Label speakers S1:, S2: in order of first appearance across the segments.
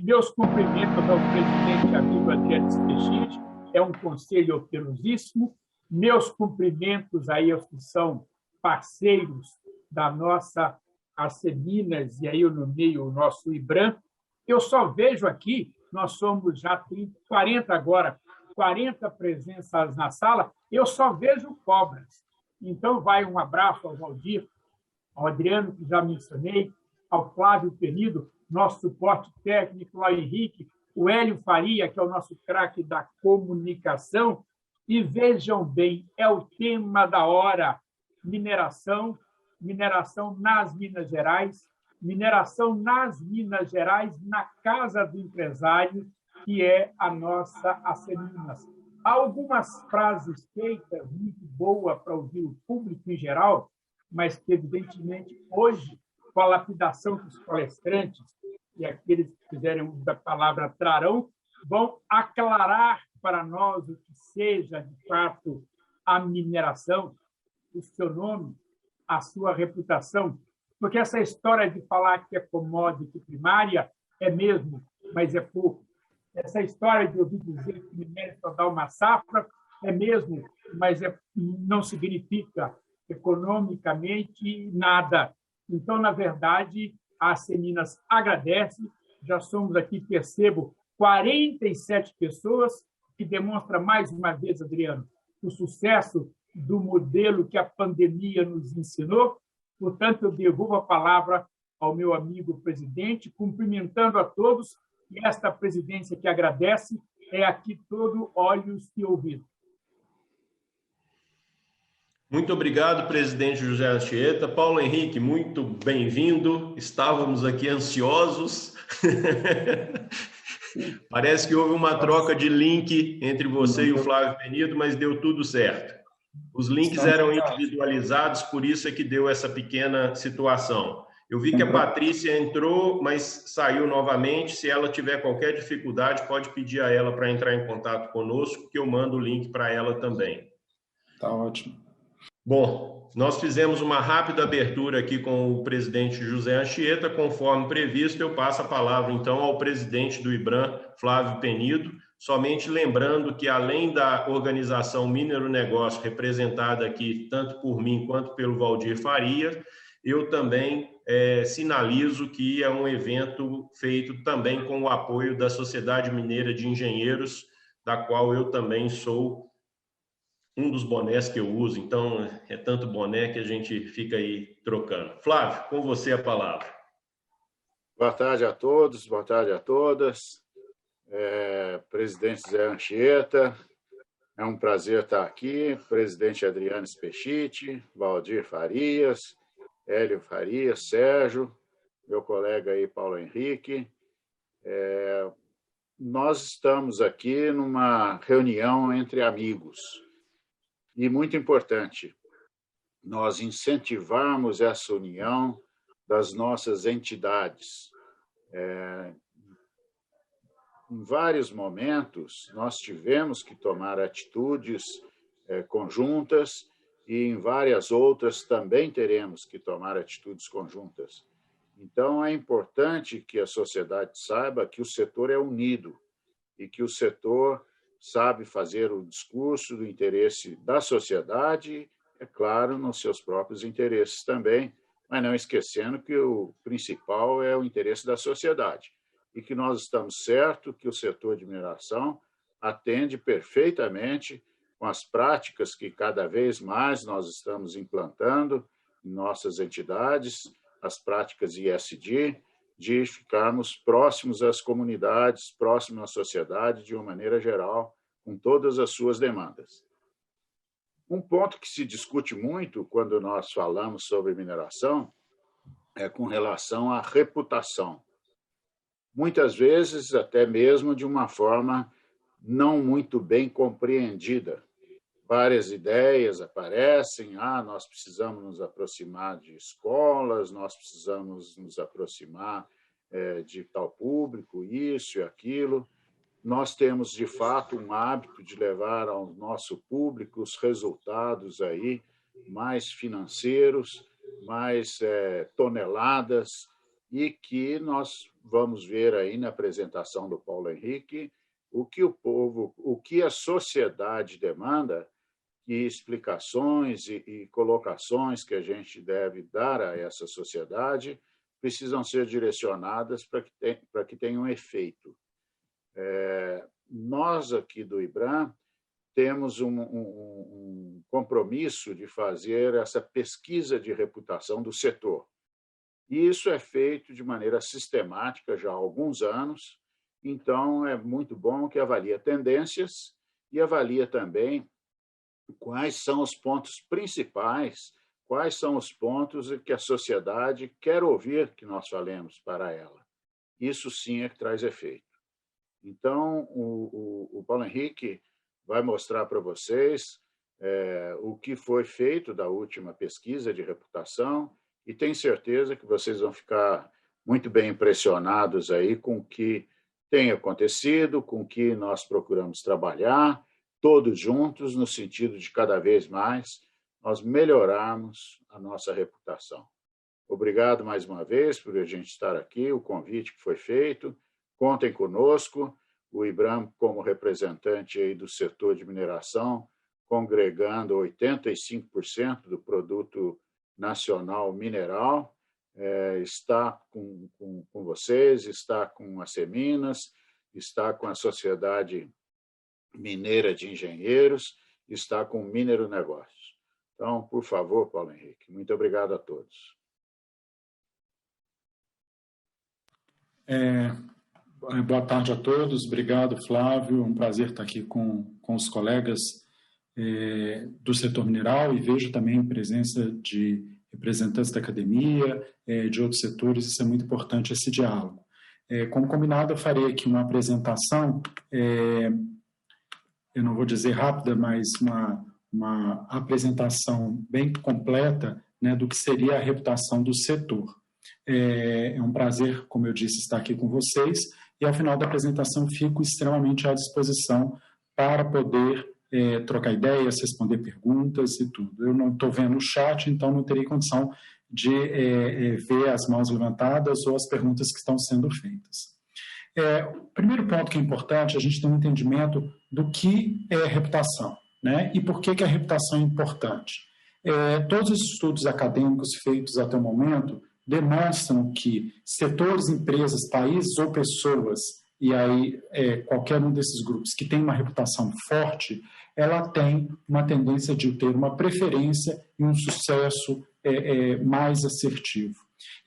S1: Meus cumprimentos ao presidente amigo Adriano Spechit, é um conselho operosíssimo. Meus cumprimentos aí aos que são parceiros da nossa Aceminas, e aí eu nomeio o nosso IBRAM. Eu só vejo aqui, nós somos já 40 agora, 40 presenças na sala, eu só vejo cobras. Então, vai um abraço ao Valdir, ao Adriano, que já mencionei, ao Flávio Penido, nosso suporte técnico, ao Henrique, o Hélio Faria, que é o nosso craque da comunicação. E vejam bem, é o tema da hora: mineração, mineração nas Minas Gerais, mineração nas Minas Gerais, na casa do empresário, que é a nossa Aceminas. Há algumas frases feitas muito boas para ouvir o público em geral, mas que, evidentemente, hoje, com a lapidação dos palestrantes e aqueles que fizerem uso da palavra trarão, vão aclarar para nós o que seja, de fato, a mineração, o seu nome, a sua reputação, porque essa história de falar que é commodity primária é mesmo, mas é pouco. Essa história de ouvir dizer que minério só dá uma safra é mesmo, mas não significa economicamente nada. Então, na verdade, a Aceminas agradece. Já somos aqui, percebo, 47 pessoas, que demonstra mais uma vez, Adriano, o sucesso do modelo que a pandemia nos ensinou. Portanto, eu devolvo a palavra ao meu amigo presidente, cumprimentando a todos, e esta presidência que agradece é aqui todo olhos e ouvidos.
S2: Muito obrigado, presidente José Anchieta. Paulo Henrique, muito bem-vindo. Estávamos aqui ansiosos. Parece que houve uma troca de link entre você e o Flávio Penido, mas deu tudo certo. Os links eram individualizados, por isso é que deu essa pequena situação. Eu vi que a Patrícia entrou, mas saiu novamente. Se ela tiver qualquer dificuldade, pode pedir a ela para entrar em contato conosco, que eu mando o link para ela também.
S3: Tá ótimo.
S2: Bom, nós fizemos uma rápida abertura aqui com o presidente José Anchieta. Conforme previsto, eu passo a palavra, então, ao presidente do IBRAM, Flávio Penido, somente lembrando que, além da organização Minero Negócio, representada aqui tanto por mim quanto pelo Valdir Faria, eu também sinalizo que é um evento feito também com o apoio da Sociedade Mineira de Engenheiros, da qual eu também sou um dos bonés que eu uso. Então, é tanto boné que a gente fica aí trocando. Flávio, com você a palavra.
S4: Boa tarde a todos, boa tarde a todas. Presidente Zé Anchieta, é um prazer estar aqui. Presidente Adriano Spechit, Valdir Farias, Hélio Farias, Sérgio, meu colega aí, Paulo Henrique. Nós estamos aqui numa reunião entre amigos. E muito importante, nós incentivarmos essa união das nossas entidades. Em vários momentos, nós tivemos que tomar atitudes conjuntas e em várias outras também teremos que tomar atitudes conjuntas. Então, é importante que a sociedade saiba que o setor é unido e que o setor sabe fazer o discurso do interesse da sociedade, é claro, nos seus próprios interesses também, mas não esquecendo que o principal é o interesse da sociedade e que nós estamos certos que o setor de mineração atende perfeitamente com as práticas que cada vez mais nós estamos implantando em nossas entidades, as práticas ESG, de ficarmos próximos às comunidades, próximos à sociedade, de uma maneira geral, com todas as suas demandas. Um ponto que se discute muito quando nós falamos sobre mineração é com relação à reputação. Muitas vezes, até mesmo de uma forma não muito bem compreendida. Várias ideias aparecem, nós precisamos nos aproximar de escolas, nós precisamos nos aproximar de tal público, isso e aquilo. Nós temos, de fato, um hábito de levar ao nosso público os resultados aí mais financeiros, mais toneladas, e que nós vamos ver aí na apresentação do Paulo Henrique o que o povo, o que a sociedade demanda, e explicações e colocações que a gente deve dar a essa sociedade precisam ser direcionadas para que tenham um efeito. Nós aqui do IBRAM temos um compromisso de fazer essa pesquisa de reputação do setor. E isso é feito de maneira sistemática já há alguns anos, então é muito bom que avalie tendências e avalie também quais são os pontos principais, quais são os pontos que a sociedade quer ouvir que nós falemos para ela. Isso sim é que traz efeito. Então, o Paulo Henrique vai mostrar para vocês o que foi feito da última pesquisa de reputação e tenho certeza que vocês vão ficar muito bem impressionados aí com o que tem acontecido, com o que nós procuramos trabalhar, todos juntos, no sentido de cada vez mais nós melhorarmos a nossa reputação. Obrigado mais uma vez por a gente estar aqui, o convite que foi feito. Contem conosco, o IBRAM como representante aí do setor de mineração, congregando 85% do produto nacional mineral, está com vocês, está com a Seminas, está com a Sociedade Mineira de Engenheiros, está com o Minero Negócios. Então, por favor, Paulo Henrique, muito obrigado a todos.
S3: Boa tarde a todos, obrigado, Flávio, um prazer estar aqui com os colegas do setor mineral e vejo também a presença de representantes da academia, de outros setores, isso é muito importante, esse diálogo. Como combinado, eu farei aqui uma apresentação, eu não vou dizer rápida, mas uma apresentação bem completa, né, do que seria a reputação do setor. É um prazer, como eu disse, estar aqui com vocês e, ao final da apresentação, fico extremamente à disposição para poder trocar ideias, responder perguntas e tudo. Eu não estou vendo o chat, então não terei condição de ver as mãos levantadas ou as perguntas que estão sendo feitas. O primeiro ponto que é importante, a gente tem um entendimento do que é reputação, né? E por que a reputação é importante. Todos os estudos acadêmicos feitos até o momento demonstram que setores, empresas, países ou pessoas, e aí qualquer um desses grupos que tem uma reputação forte, ela tem uma tendência de ter uma preferência e um sucesso mais assertivo.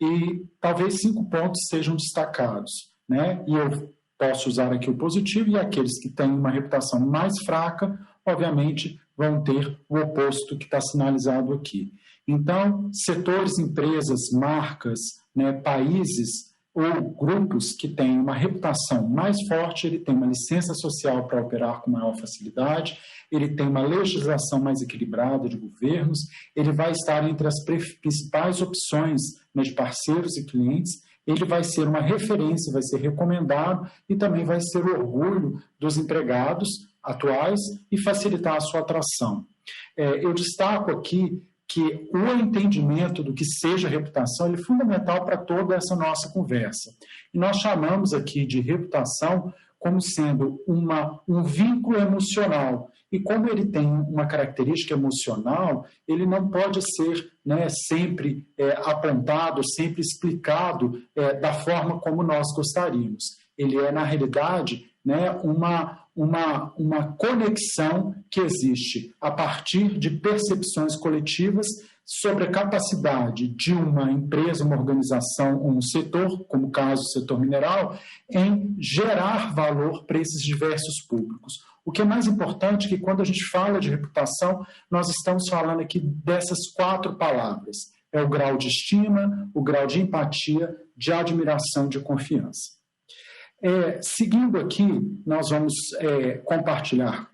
S3: E talvez 5 pontos sejam destacados, né? E eu posso usar aqui o positivo, e aqueles que têm uma reputação mais fraca, obviamente, vão ter o oposto que está sinalizado aqui. Então, setores, empresas, marcas, né, países ou grupos que têm uma reputação mais forte, ele tem uma licença social para operar com maior facilidade, ele tem uma legislação mais equilibrada de governos, ele vai estar entre as principais opções, né, de parceiros e clientes, ele vai ser uma referência, vai ser recomendado e também vai ser o orgulho dos empregados atuais e facilitar a sua atração. Eu destaco aqui que o entendimento do que seja reputação ele é fundamental para toda essa nossa conversa. E nós chamamos aqui de reputação como sendo um vínculo emocional. E como ele tem uma característica emocional, ele não pode ser, né, sempre apontado, sempre explicado da forma como nós gostaríamos. Ele é, na realidade, né, uma conexão que existe a partir de percepções coletivas sobre a capacidade de uma empresa, uma organização, um setor, como o caso do setor mineral, em gerar valor para esses diversos públicos. O que é mais importante é que quando a gente fala de reputação, nós estamos falando aqui dessas 4 palavras. É o grau de estima, o grau de empatia, de admiração, de confiança. Seguindo aqui, nós vamos compartilhar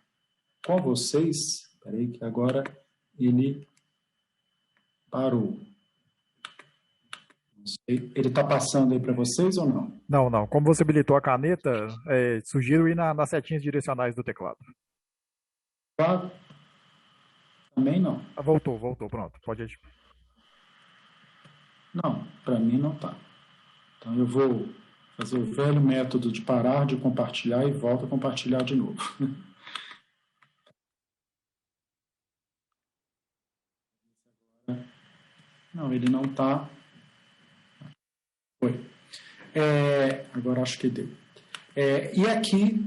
S3: com vocês. Espera aí que agora ele parou. Ele está passando aí para vocês ou não?
S5: Não, não. Como você habilitou a caneta, sugiro ir nas setinhas direcionais do teclado.
S3: Tá? Também não.
S5: Voltou, pronto. Pode ir.
S3: Não, para mim não está. Então, eu vou fazer o velho método de parar de compartilhar e volto a compartilhar de novo. Não, ele não está. Foi. Agora acho que deu. E aqui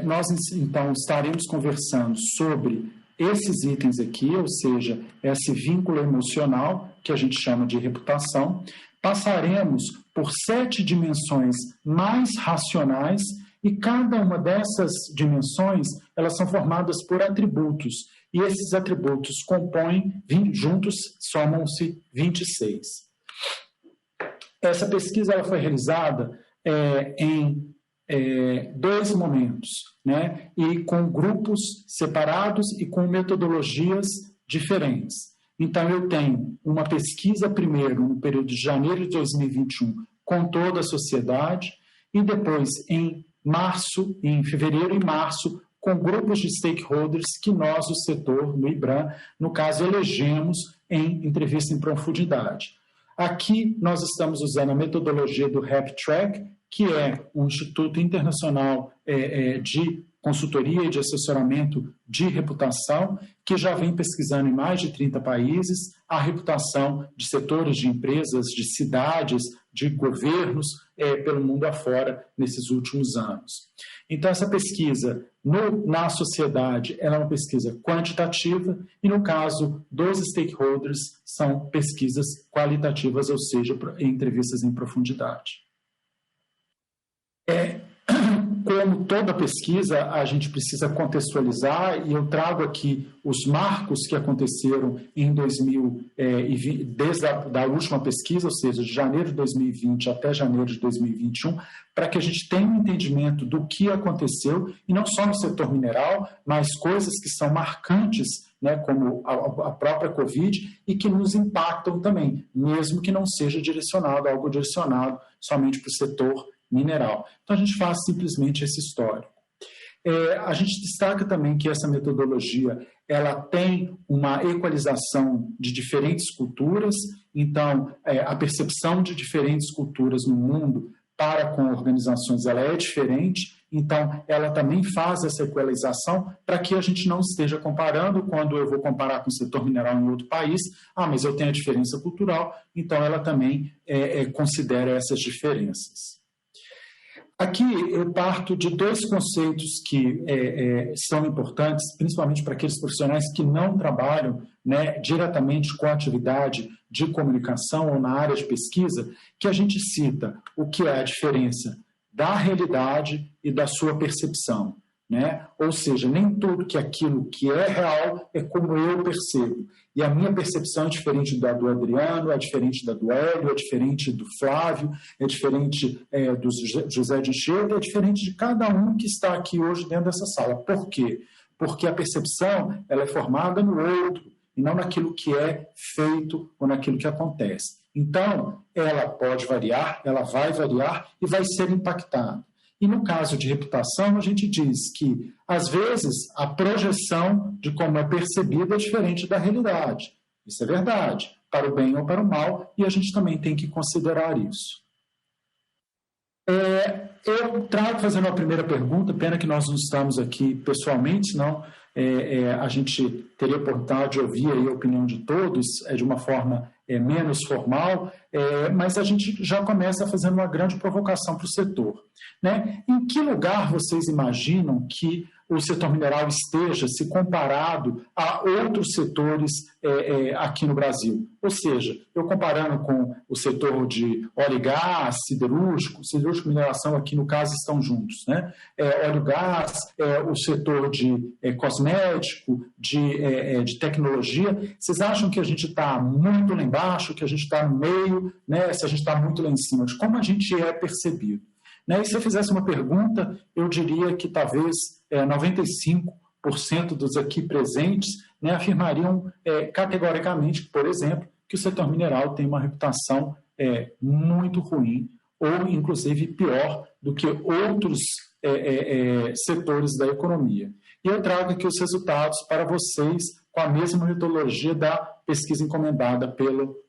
S3: nós, então, estaremos conversando sobre esses itens aqui, ou seja, esse vínculo emocional, que a gente chama de reputação. Passaremos por 7 dimensões mais racionais e cada uma dessas dimensões, elas são formadas por atributos. E esses atributos compõem, juntos, somam-se 26. Essa pesquisa ela foi realizada em 2 momentos, né? E com grupos separados e com metodologias diferentes. Então, eu tenho uma pesquisa primeiro no período de janeiro de 2021 com toda a sociedade e depois em fevereiro e março, com grupos de stakeholders que nós, o setor, no IBRAM, no caso, elegemos em entrevista em profundidade. Aqui nós estamos usando a metodologia do RepTrack, que é um instituto internacional de consultoria e de assessoramento de reputação, que já vem pesquisando em mais de 30 países a reputação de setores, de empresas, de cidades, de governos pelo mundo afora nesses últimos anos. Então, essa pesquisa na sociedade ela é uma pesquisa quantitativa e, no caso dos stakeholders, são pesquisas qualitativas, ou seja, entrevistas em profundidade. Como toda pesquisa, a gente precisa contextualizar, e eu trago aqui os marcos que aconteceram em 2020, desde a última pesquisa, ou seja, de janeiro de 2020 até janeiro de 2021, para que a gente tenha um entendimento do que aconteceu, e não só no setor mineral, mas coisas que são marcantes, né, como a própria Covid, e que nos impactam também, mesmo que não seja algo direcionado somente para o setor mineral. Então, a gente faz simplesmente esse histórico. A gente destaca também que essa metodologia ela tem uma equalização de diferentes culturas, então, a percepção de diferentes culturas no mundo para com organizações ela é diferente, então, ela também faz essa equalização para que a gente não esteja comparando, quando eu vou comparar com o setor mineral em outro país, mas eu tenho a diferença cultural, então ela também considera essas diferenças. Aqui eu parto de 2 conceitos que são importantes, principalmente para aqueles profissionais que não trabalham, né, diretamente com a atividade de comunicação ou na área de pesquisa, que a gente cita o que é a diferença da realidade e da sua percepção, né? Ou seja, nem tudo que aquilo que é real é como eu percebo. E a minha percepção é diferente da do Adriano, é diferente da do Hélio, é diferente do Flávio, é diferente do José de Anchieta, é diferente de cada um que está aqui hoje dentro dessa sala. Por quê? Porque a percepção ela é formada no outro, e não naquilo que é feito ou naquilo que acontece. Então, ela pode variar, ela vai variar e vai ser impactada. E no caso de reputação, a gente diz que, às vezes, a projeção de como é percebida é diferente da realidade. Isso é verdade, para o bem ou para o mal, e a gente também tem que considerar isso. Eu trago fazendo a primeira pergunta, pena que nós não estamos aqui pessoalmente, senão a gente teria a oportunidade de ouvir aí a opinião de todos de uma forma menos formal, mas a gente já começa fazendo uma grande provocação para o setor, né? Em que lugar vocês imaginam que o setor mineral esteja se comparado a outros setores aqui no Brasil? Ou seja, eu comparando com o setor de óleo e gás, siderúrgico e mineração aqui no caso estão juntos, né? Óleo e gás, o setor de cosmético, de tecnologia, vocês acham que a gente está muito lá embaixo, que a gente está no meio, né? Se a gente está muito lá em cima, de como a gente é percebido? Né? E se eu fizesse uma pergunta, eu diria que talvez 95% dos aqui presentes, né, afirmariam categoricamente, por exemplo, que o setor mineral tem uma reputação muito ruim, ou inclusive pior do que outros setores da economia. E eu trago aqui os resultados para vocês com a mesma metodologia da pesquisa encomendada pelo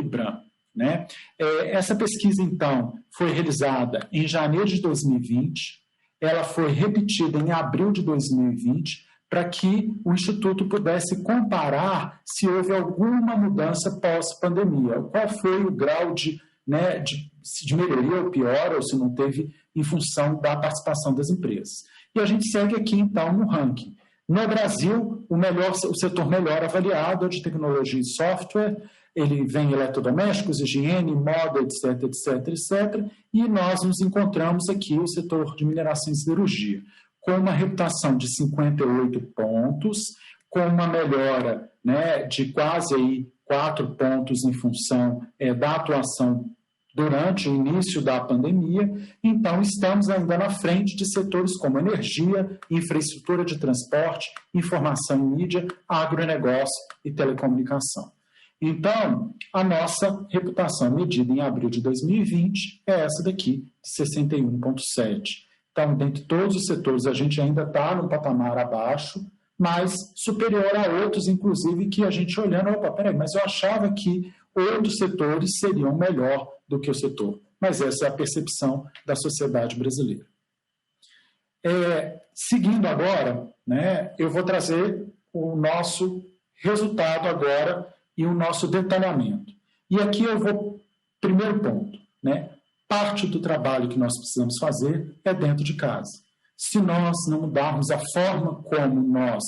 S3: IBRAM. né? Essa pesquisa, então, foi realizada em janeiro de 2020, ela foi repetida em abril de 2020, para que o Instituto pudesse comparar se houve alguma mudança pós-pandemia, qual foi o grau de melhoria ou pior, ou se não teve, em função da participação das empresas. E a gente segue aqui, então, no ranking. No Brasil, o setor melhor avaliado é de tecnologia e software, ele vem eletrodomésticos, higiene, moda, etc., etc., etc., e nós nos encontramos aqui o setor de mineração e siderurgia, com uma reputação de 58 pontos, com uma melhora, né, de quase aí 4 pontos em função da atuação durante o início da pandemia. Então, estamos ainda na frente de setores como energia, infraestrutura de transporte, informação e mídia, agronegócio e telecomunicação. Então, a nossa reputação medida em abril de 2020 é essa daqui, de 61,7. Então, dentre todos os setores, a gente ainda está num patamar abaixo, mas superior a outros, inclusive, que a gente olhando, mas eu achava que outros setores seriam melhor do que o setor. Mas essa é a percepção da sociedade brasileira. Seguindo agora, né, eu vou trazer o nosso resultado agora e o nosso detalhamento. E aqui eu vou, primeiro ponto, né, parte do trabalho que nós precisamos fazer é dentro de casa. Se nós não mudarmos a forma como nós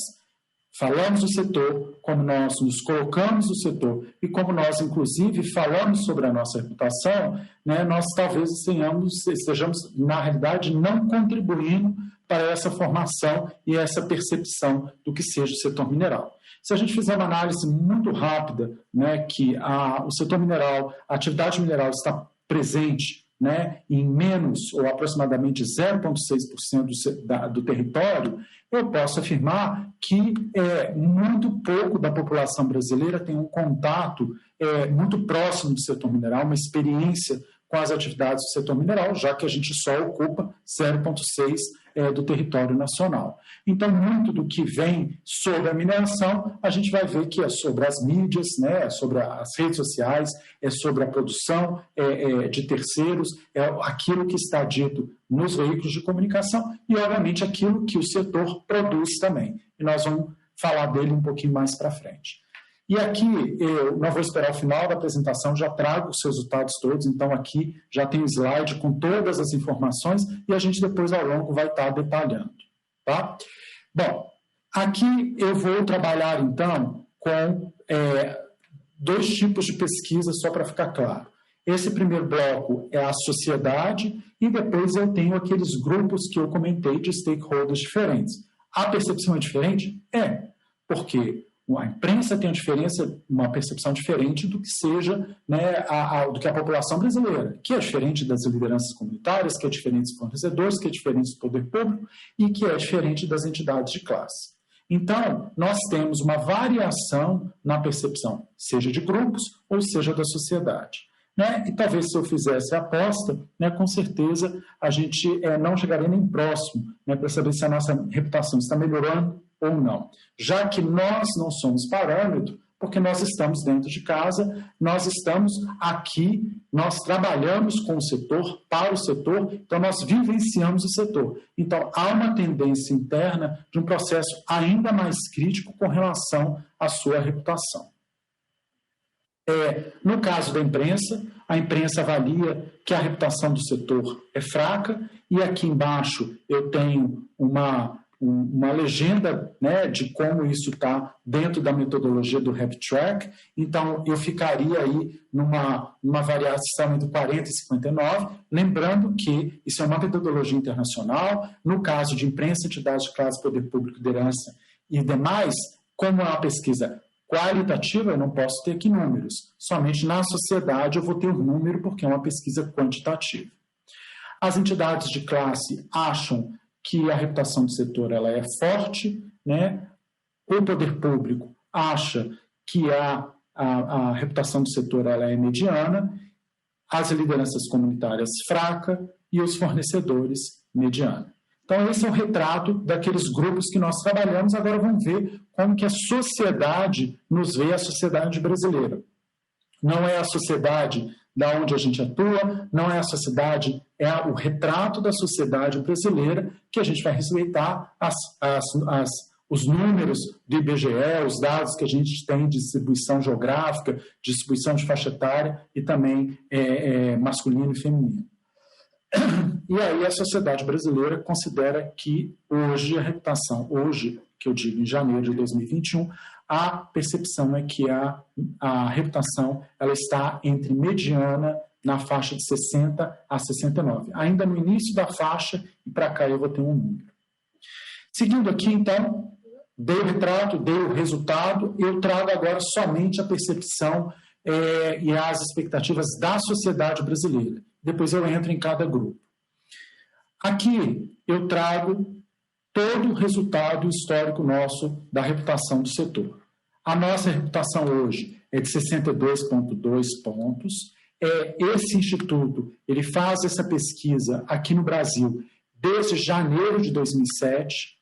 S3: falamos do setor, como nós nos colocamos no setor e como nós, inclusive, falamos sobre a nossa reputação, né, nós talvez estejamos, na realidade, não contribuindo para essa formação e essa percepção do que seja o setor mineral. Se a gente fizer uma análise muito rápida, né, que o setor mineral, a atividade mineral está presente, né, em menos ou aproximadamente 0,6% do território, eu posso afirmar que muito pouco da população brasileira tem um contato muito próximo do setor mineral, uma experiência com as atividades do setor mineral, já que a gente só ocupa 0,6% do território nacional. Então, muito do que vem sobre a mineração, a gente vai ver que é sobre as mídias, né, é sobre as redes sociais, é sobre a produção de terceiros, é aquilo que está dito nos veículos de comunicação e, obviamente, aquilo que o setor produz também. E nós vamos falar dele um pouquinho mais para frente. E aqui, eu não vou esperar o final da apresentação, já trago os resultados todos, então aqui já tem um slide com todas as informações e a gente depois ao longo vai estar detalhando, tá? Bom, aqui eu vou trabalhar então com 2 tipos de pesquisa, só para ficar claro. Esse primeiro bloco é a sociedade e depois eu tenho aqueles grupos que eu comentei de stakeholders diferentes. A percepção é diferente? Porque a imprensa tem uma percepção diferente do que seja, né, do que a população brasileira, que é diferente das lideranças comunitárias, que é diferente dos fornecedores, que é diferente do poder público e que é diferente das entidades de classe. Então, nós temos uma variação na percepção, seja de grupos ou seja da sociedade. Né? E talvez se eu fizesse a aposta, né, com certeza a gente não chegaria nem próximo, né, para saber se a nossa reputação está melhorando ou não. Já que nós não somos parâmetro, porque nós estamos dentro de casa, nós estamos aqui, nós trabalhamos com o setor, para o setor, então nós vivenciamos o setor. Então, há uma tendência interna de um processo ainda mais crítico com relação à sua reputação. No caso da imprensa, a imprensa avalia que a reputação do setor é fraca, e aqui embaixo eu tenho uma legenda, né, de como isso está dentro da metodologia do RepTrack. Então, eu ficaria aí numa variação entre 40 e 59, lembrando que isso é uma metodologia internacional. No caso de imprensa, entidades de classe, poder público, liderança e demais, como é uma pesquisa qualitativa, eu não posso ter aqui números. Somente na sociedade eu vou ter um número, porque é uma pesquisa quantitativa. As entidades de classe acham que a reputação do setor ela é forte, né? O poder público acha que a reputação do setor ela é mediana, as lideranças comunitárias fraca e os fornecedores mediana. Então, esse é o retrato daqueles grupos que nós trabalhamos. Agora vamos ver como que a sociedade nos vê, a sociedade brasileira. Não é a sociedade da onde a gente atua, não é a sociedade, é o retrato da sociedade brasileira, que a gente vai respeitar os números do IBGE, os dados que a gente tem de distribuição geográfica, distribuição de faixa etária e também masculino e feminino. E aí a sociedade brasileira considera que hoje a reputação, hoje, que eu digo em janeiro de 2021, a percepção é que a reputação ela está entre mediana na faixa de 60 a 69. Ainda no início da faixa, e para cá eu vou ter um número. Seguindo aqui, então, dei o retrato, dei o resultado, eu trago agora somente a percepção e as expectativas da sociedade brasileira. Depois eu entro em cada grupo. Aqui eu trago todo o resultado histórico nosso da reputação do setor. A nossa reputação hoje é de 62,2 pontos. Esse instituto ele faz essa pesquisa aqui no Brasil desde janeiro de 2007,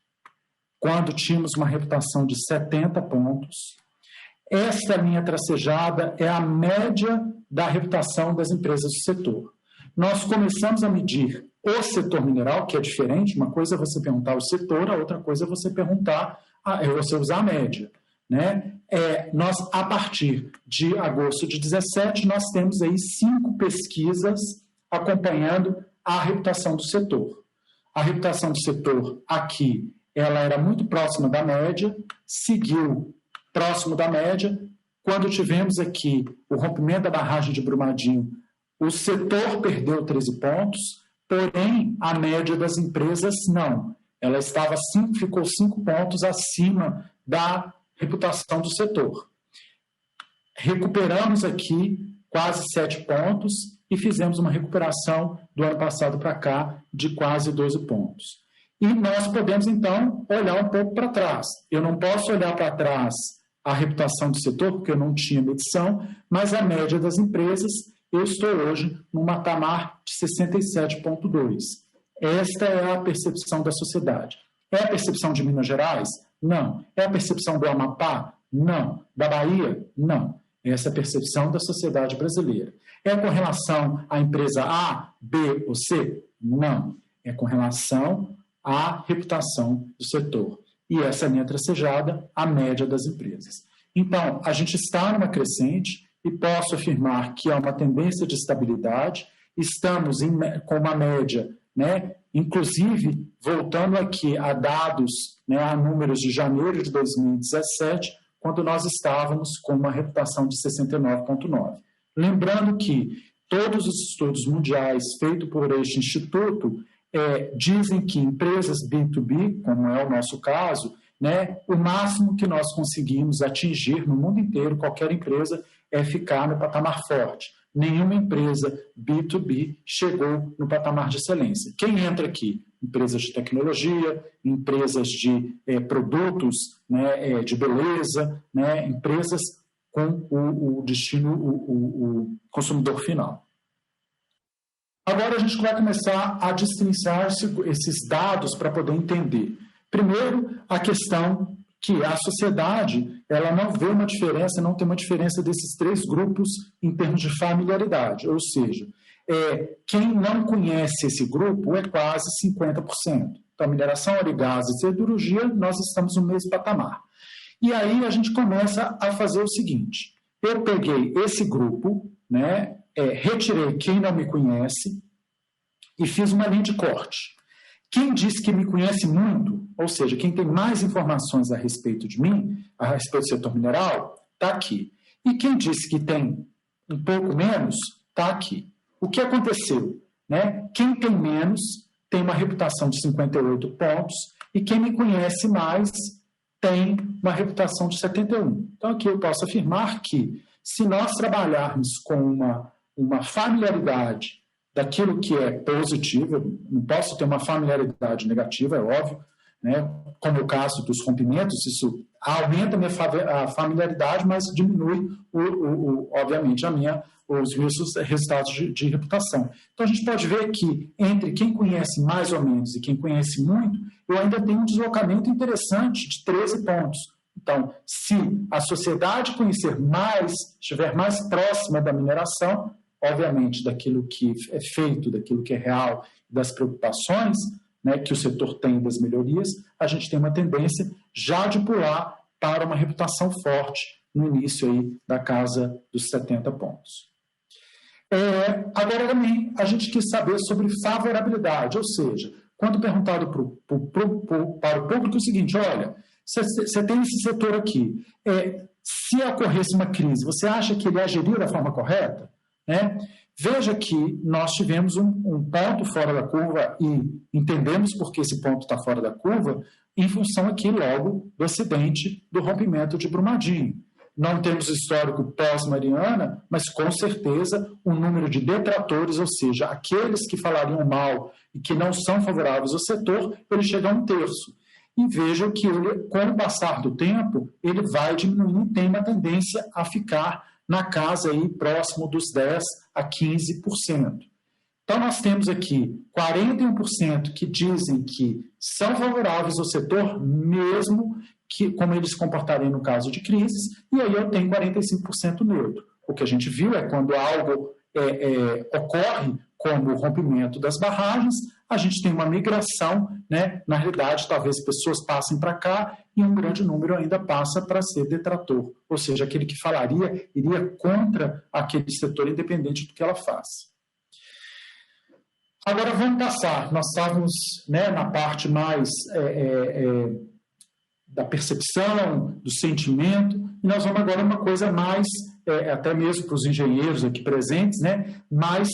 S3: quando tínhamos uma reputação de 70 pontos. Esta linha tracejada é a média da reputação das empresas do setor. Nós começamos a medir o setor mineral, que é diferente, uma coisa é você perguntar o setor, a outra coisa é você perguntar, você usar a média. Né? Nós, a partir de agosto de 2017, nós temos aí 5 pesquisas acompanhando a reputação do setor. A reputação do setor aqui, ela era muito próxima da média, seguiu próximo da média. Quando tivemos aqui o rompimento da barragem de Brumadinho, o setor perdeu 13 pontos, porém a média das empresas não. Ela ficou 5 pontos acima da reputação do setor. Recuperamos aqui quase 7 pontos e fizemos uma recuperação do ano passado para cá de quase 12 pontos. E nós podemos, então, olhar um pouco para trás. Eu não posso olhar para trás a reputação do setor, porque eu não tinha medição, mas a média das empresas, eu estou hoje num patamar de 67,2. Esta é a percepção da sociedade. É a percepção de Minas Gerais? Não. É a percepção do Amapá? Não. Da Bahia? Não. Essa é a percepção da sociedade brasileira. É com relação à empresa A, B ou C? Não. É com relação à reputação do setor. E essa linha tracejada, a média das empresas. Então, a gente está numa crescente e posso afirmar que há uma tendência de estabilidade. Estamos com uma média, né? Inclusive, voltando aqui a dados, né, a números de janeiro de 2017, quando nós estávamos com uma reputação de 69,9. Lembrando que todos os estudos mundiais feitos por este instituto dizem que empresas B2B, como é o nosso caso, né, o máximo que nós conseguimos atingir no mundo inteiro, qualquer empresa, é ficar no patamar forte. Nenhuma empresa B2B chegou no patamar de excelência. Quem entra aqui? Empresas de tecnologia, empresas de produtos, né, de beleza, né, empresas com o destino, o consumidor final. Agora a gente vai começar a destrinçar esses dados para poder entender. Primeiro, a questão que a sociedade ela não vê uma diferença, não tem uma diferença desses 3 grupos em termos de familiaridade, ou seja, quem não conhece esse grupo é quase 50%. Então, mineração, óleo e gás e siderurgia, nós estamos no mesmo patamar. E aí a gente começa a fazer o seguinte, eu peguei esse grupo, né, retirei quem não me conhece e fiz uma linha de corte. Quem diz que me conhece muito, ou seja, quem tem mais informações a respeito de mim, a respeito do setor mineral, está aqui. E quem diz que tem um pouco menos, está aqui. O que aconteceu? Né? Quem tem menos tem uma reputação de 58 pontos e quem me conhece mais tem uma reputação de 71. Então, aqui eu posso afirmar que se nós trabalharmos com uma familiaridade daquilo que é positivo, eu não posso ter uma familiaridade negativa, é óbvio, né? Como o caso dos rompimentos, isso aumenta a familiaridade, mas diminui, obviamente, os meus resultados de reputação. Então, a gente pode ver que entre quem conhece mais ou menos e quem conhece muito, eu ainda tenho um deslocamento interessante de 13 pontos. Então, se a sociedade conhecer mais, estiver mais próxima da mineração, obviamente, daquilo que é feito, daquilo que é real, das preocupações, né, que o setor tem das melhorias, a gente tem uma tendência já de pular para uma reputação forte no início aí da casa dos 70 pontos. Agora também a gente quis saber sobre favorabilidade, ou seja, quando perguntado para o público o seguinte, olha, você tem esse setor aqui, se ocorresse uma crise, você acha que ele agiria da forma correta? Né? Veja que nós tivemos um ponto fora da curva e entendemos por que esse ponto está fora da curva em função aqui logo do acidente do rompimento de Brumadinho. Não temos histórico pós-Mariana, mas com certeza o número de detratores, ou seja, aqueles que falariam mal e que não são favoráveis ao setor, ele chega a 1/3. E vejam que ele, com o passar do tempo, ele vai diminuindo e tem uma tendência a ficar na casa aí próximo dos 10% a 15%. Então, nós temos aqui 41% que dizem que são favoráveis ao setor, mesmo que, como eles se comportariam no caso de crises, e aí eu tenho 45% neutro. O que a gente viu é quando algo ocorre, como o rompimento das barragens, a gente tem uma migração, né? Na realidade, talvez pessoas passem para cá e um grande número ainda passa para ser detrator, ou seja, aquele que falaria, iria contra aquele setor independente do que ela faça. Agora vamos passar, nós estávamos, né, na parte mais da percepção, do sentimento, e nós vamos agora uma coisa mais, até mesmo para os engenheiros aqui presentes, né, mais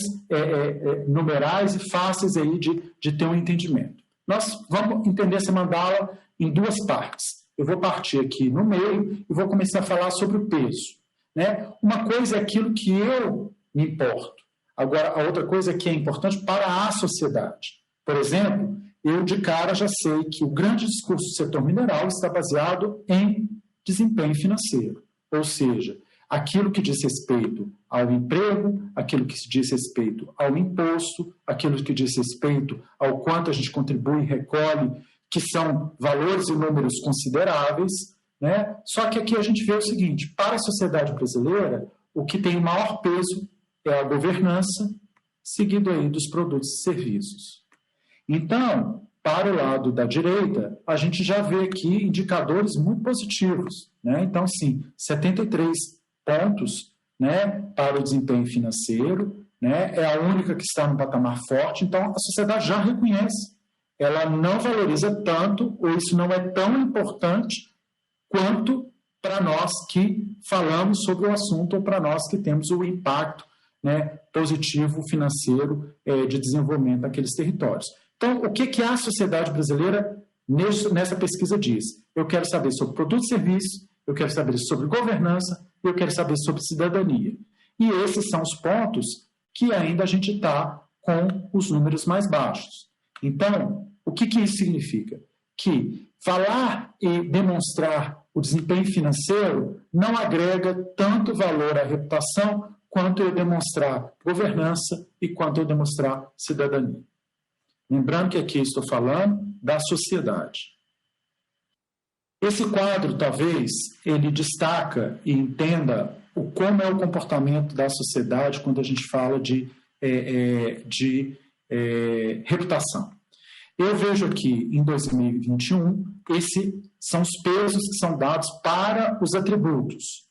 S3: numerais e fáceis aí de ter um entendimento. Nós vamos entender essa mandala em duas partes. Eu vou partir aqui no meio e vou começar a falar sobre o peso. Né? Uma coisa é aquilo que eu me importo. Agora, a outra coisa que é importante para a sociedade. Por exemplo, eu de cara já sei que o grande discurso do setor mineral está baseado em desempenho financeiro. Ou seja, aquilo que diz respeito ao emprego, aquilo que diz respeito ao imposto, aquilo que diz respeito ao quanto a gente contribui e recolhe, que são valores e números consideráveis, né? Só que aqui a gente vê o seguinte, para a sociedade brasileira, o que tem o maior peso é a governança, seguido aí dos produtos e serviços. Então, para o lado da direita, a gente já vê aqui indicadores muito positivos, né? Então, sim, 73 pontos, né, para o desempenho financeiro, né, é a única que está no patamar forte, então a sociedade já reconhece. Ela não valoriza tanto, ou isso não é tão importante quanto para nós que falamos sobre o assunto, ou para nós que temos o impacto, né, positivo financeiro de desenvolvimento daqueles territórios. Então, o que a sociedade brasileira nessa pesquisa diz? Eu quero saber sobre produtos e serviços, eu quero saber sobre governança, eu quero saber sobre cidadania. E esses são os pontos que ainda a gente está com os números mais baixos. Então, o que isso significa? Que falar e demonstrar o desempenho financeiro não agrega tanto valor à reputação quanto eu demonstrar governança e quanto eu demonstrar cidadania. Lembrando que aqui estou falando da sociedade. Esse quadro, talvez, ele destaca e entenda como é o comportamento da sociedade quando a gente fala de reputação. Eu vejo aqui, em 2021, esses são os pesos que são dados para os atributos.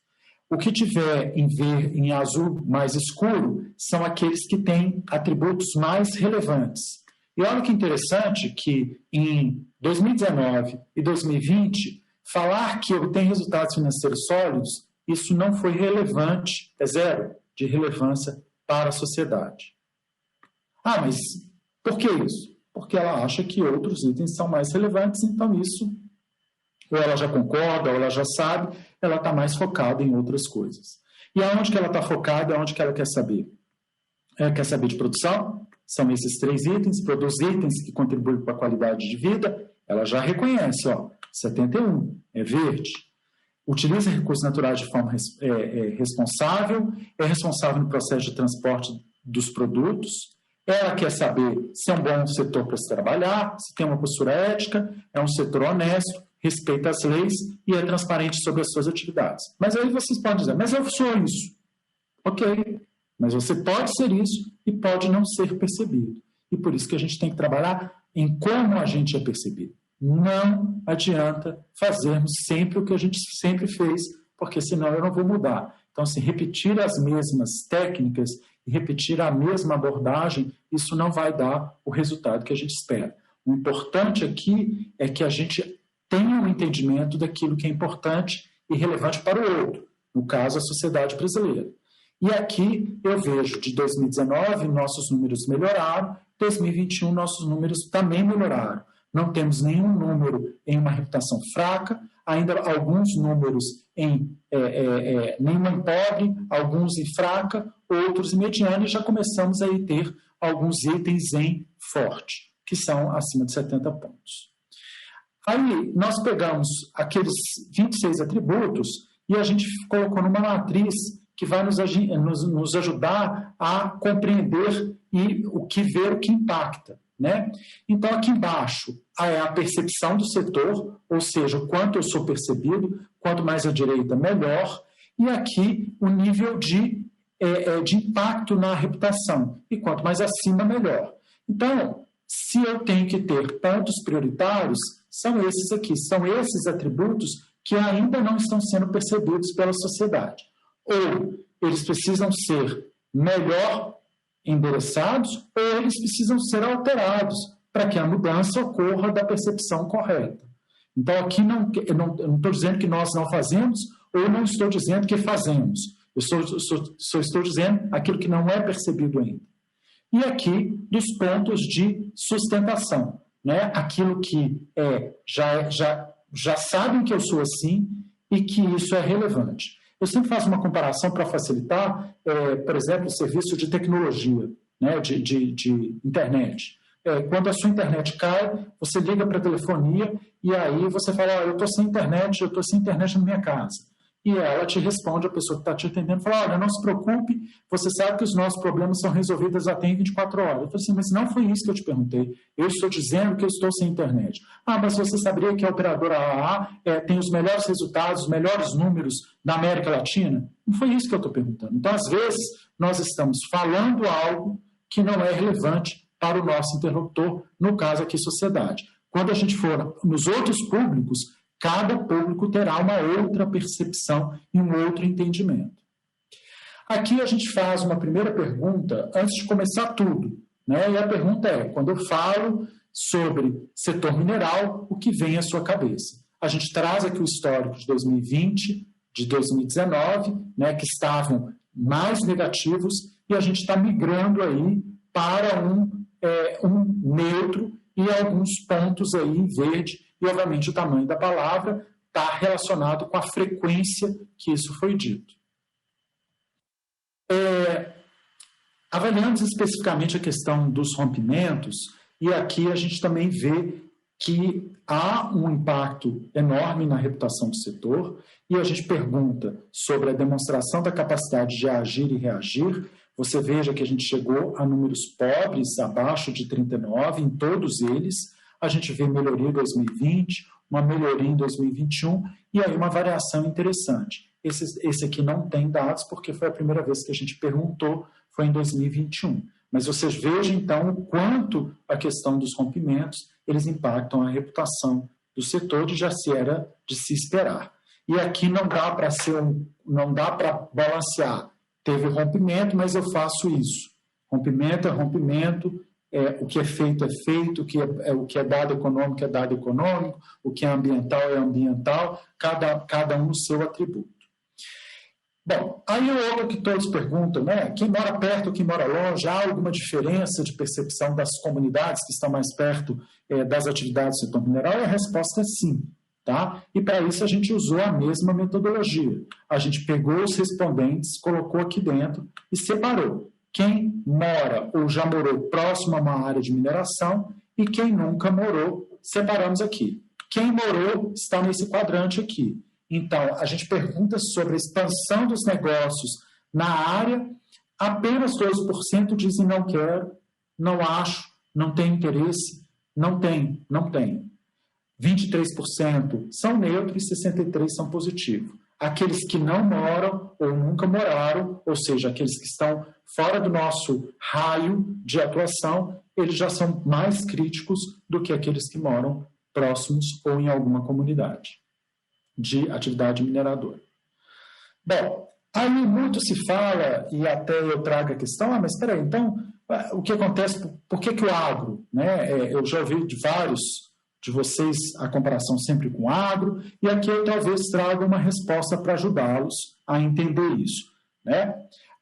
S3: O que tiver em azul mais escuro são aqueles que têm atributos mais relevantes. E olha que interessante que em 2019 e 2020, falar que obtém resultados financeiros sólidos, isso não foi relevante, é zero de relevância para a sociedade. Ah, mas por que isso? Porque ela acha que outros itens são mais relevantes, então isso, ou ela já concorda, ou ela já sabe, ela está mais focada em outras coisas. E aonde que ela está focada, aonde que ela quer saber? Ela quer saber de produção? São esses 3 itens, produz itens que contribuem para a qualidade de vida, ela já reconhece, 71, é verde. Utiliza recursos naturais de forma responsável, é responsável no processo de transporte dos produtos, ela quer saber se é um bom setor para se trabalhar, se tem uma postura ética, é um setor honesto, respeita as leis e é transparente sobre as suas atividades. Mas aí vocês podem dizer, mas eu sou isso. Ok, Mas você pode ser isso e pode não ser percebido. E por isso que a gente tem que trabalhar em como a gente é percebido. Não adianta fazermos sempre o que a gente sempre fez, porque senão eu não vou mudar. Então, se repetir as mesmas técnicas e repetir a mesma abordagem, isso não vai dar o resultado que a gente espera. O importante aqui é que a gente tenha um entendimento daquilo que é importante e relevante para o outro, no caso, a sociedade brasileira. E aqui eu vejo, de 2019, nossos números melhoraram, 2021, nossos números também melhoraram. Não temos nenhum número em uma reputação fraca, ainda alguns números em nenhuma em pobre, alguns em fraca, outros em mediana, e já começamos a ter alguns itens em forte, que são acima de 70 pontos. Aí nós pegamos aqueles 26 atributos e a gente colocou numa matriz que vai nos ajudar a compreender e o que ver, o que impacta. Né? Então, aqui embaixo é a percepção do setor, ou seja, o quanto eu sou percebido, quanto mais à direita, melhor, e aqui o nível de impacto na reputação, e quanto mais acima, melhor. Então, se eu tenho que ter pontos prioritários, são esses aqui, são esses atributos que ainda não estão sendo percebidos pela sociedade. Ou eles precisam ser melhor endereçados, ou eles precisam ser alterados para que a mudança ocorra da percepção correta. Então, aqui eu não estou dizendo que nós não fazemos, ou não estou dizendo que fazemos. Eu só estou dizendo aquilo que não é percebido ainda. E aqui, dos pontos de sustentação, né? Aquilo que já sabem que eu sou assim e que isso é relevante. Eu sempre faço uma comparação para facilitar, por exemplo, o serviço de tecnologia, né, de internet. Quando a sua internet cai, você liga para a telefonia e aí você fala, eu estou sem internet na minha casa. E ela te responde, a pessoa que está te atendendo, fala, olha, não se preocupe, você sabe que os nossos problemas são resolvidos até em 24 horas. Eu falei assim, mas não foi isso que eu te perguntei. Eu estou dizendo que eu estou sem internet. Ah, mas você saberia que a operadora AA tem os melhores resultados, os melhores números da América Latina? Não foi isso que eu estou perguntando. Então, às vezes, nós estamos falando algo que não é relevante para o nosso interlocutor, no caso aqui, sociedade. Quando a gente for nos outros públicos, cada público terá uma outra percepção e um outro entendimento. Aqui a gente faz uma primeira pergunta antes de começar tudo, né? E a pergunta é, quando eu falo sobre setor mineral, o que vem à sua cabeça? A gente traz aqui o histórico de 2020, de 2019, né, que estavam mais negativos, e a gente está migrando aí para um neutro e alguns pontos aí em verde, e, obviamente, o tamanho da palavra está relacionado com a frequência que isso foi dito. Avaliamos especificamente a questão dos rompimentos, e aqui a gente também vê que há um impacto enorme na reputação do setor, e a gente pergunta sobre a demonstração da capacidade de agir e reagir. Você veja que a gente chegou a números pobres, abaixo de 39, em todos eles. A gente vê melhoria em 2020, uma melhoria em 2021, e aí uma variação interessante. Esse aqui não tem dados, porque foi a primeira vez que a gente perguntou, foi em 2021. Mas vocês vejam, então, o quanto a questão dos rompimentos, eles impactam a reputação do setor, e já se era de se esperar. E aqui não dá para balancear. Teve rompimento, mas eu faço isso. Rompimento é rompimento, o que é feito, o que é dado econômico é dado econômico, o que é ambiental é ambiental, cada um no seu atributo. Bom, aí o outro que todos perguntam, né? Quem mora perto, quem mora longe, há alguma diferença de percepção das comunidades que estão mais perto das atividades do setor mineral? E a resposta é sim. Tá? E para isso a gente usou a mesma metodologia. A gente pegou os respondentes, colocou aqui dentro e separou. Quem mora ou já morou próximo a uma área de mineração e quem nunca morou, separamos aqui. Quem morou está nesse quadrante aqui. Então, a gente pergunta sobre a expansão dos negócios na área, apenas 12% dizem não quero, não acho, não tenho interesse, não tenho. 23% são neutros e 63% são positivos. aqueles que não moram ou nunca moraram, ou seja, aqueles que estão fora do nosso raio de atuação, eles já são mais críticos do que aqueles que moram próximos ou em alguma comunidade de atividade mineradora. Bom, aí muito se fala, e até eu trago a questão, mas espera aí, então, o que acontece, por que o agro, né? Eu já ouvi de vários de vocês a comparação sempre com o agro, e aqui eu talvez traga uma resposta para ajudá-los a entender isso, né?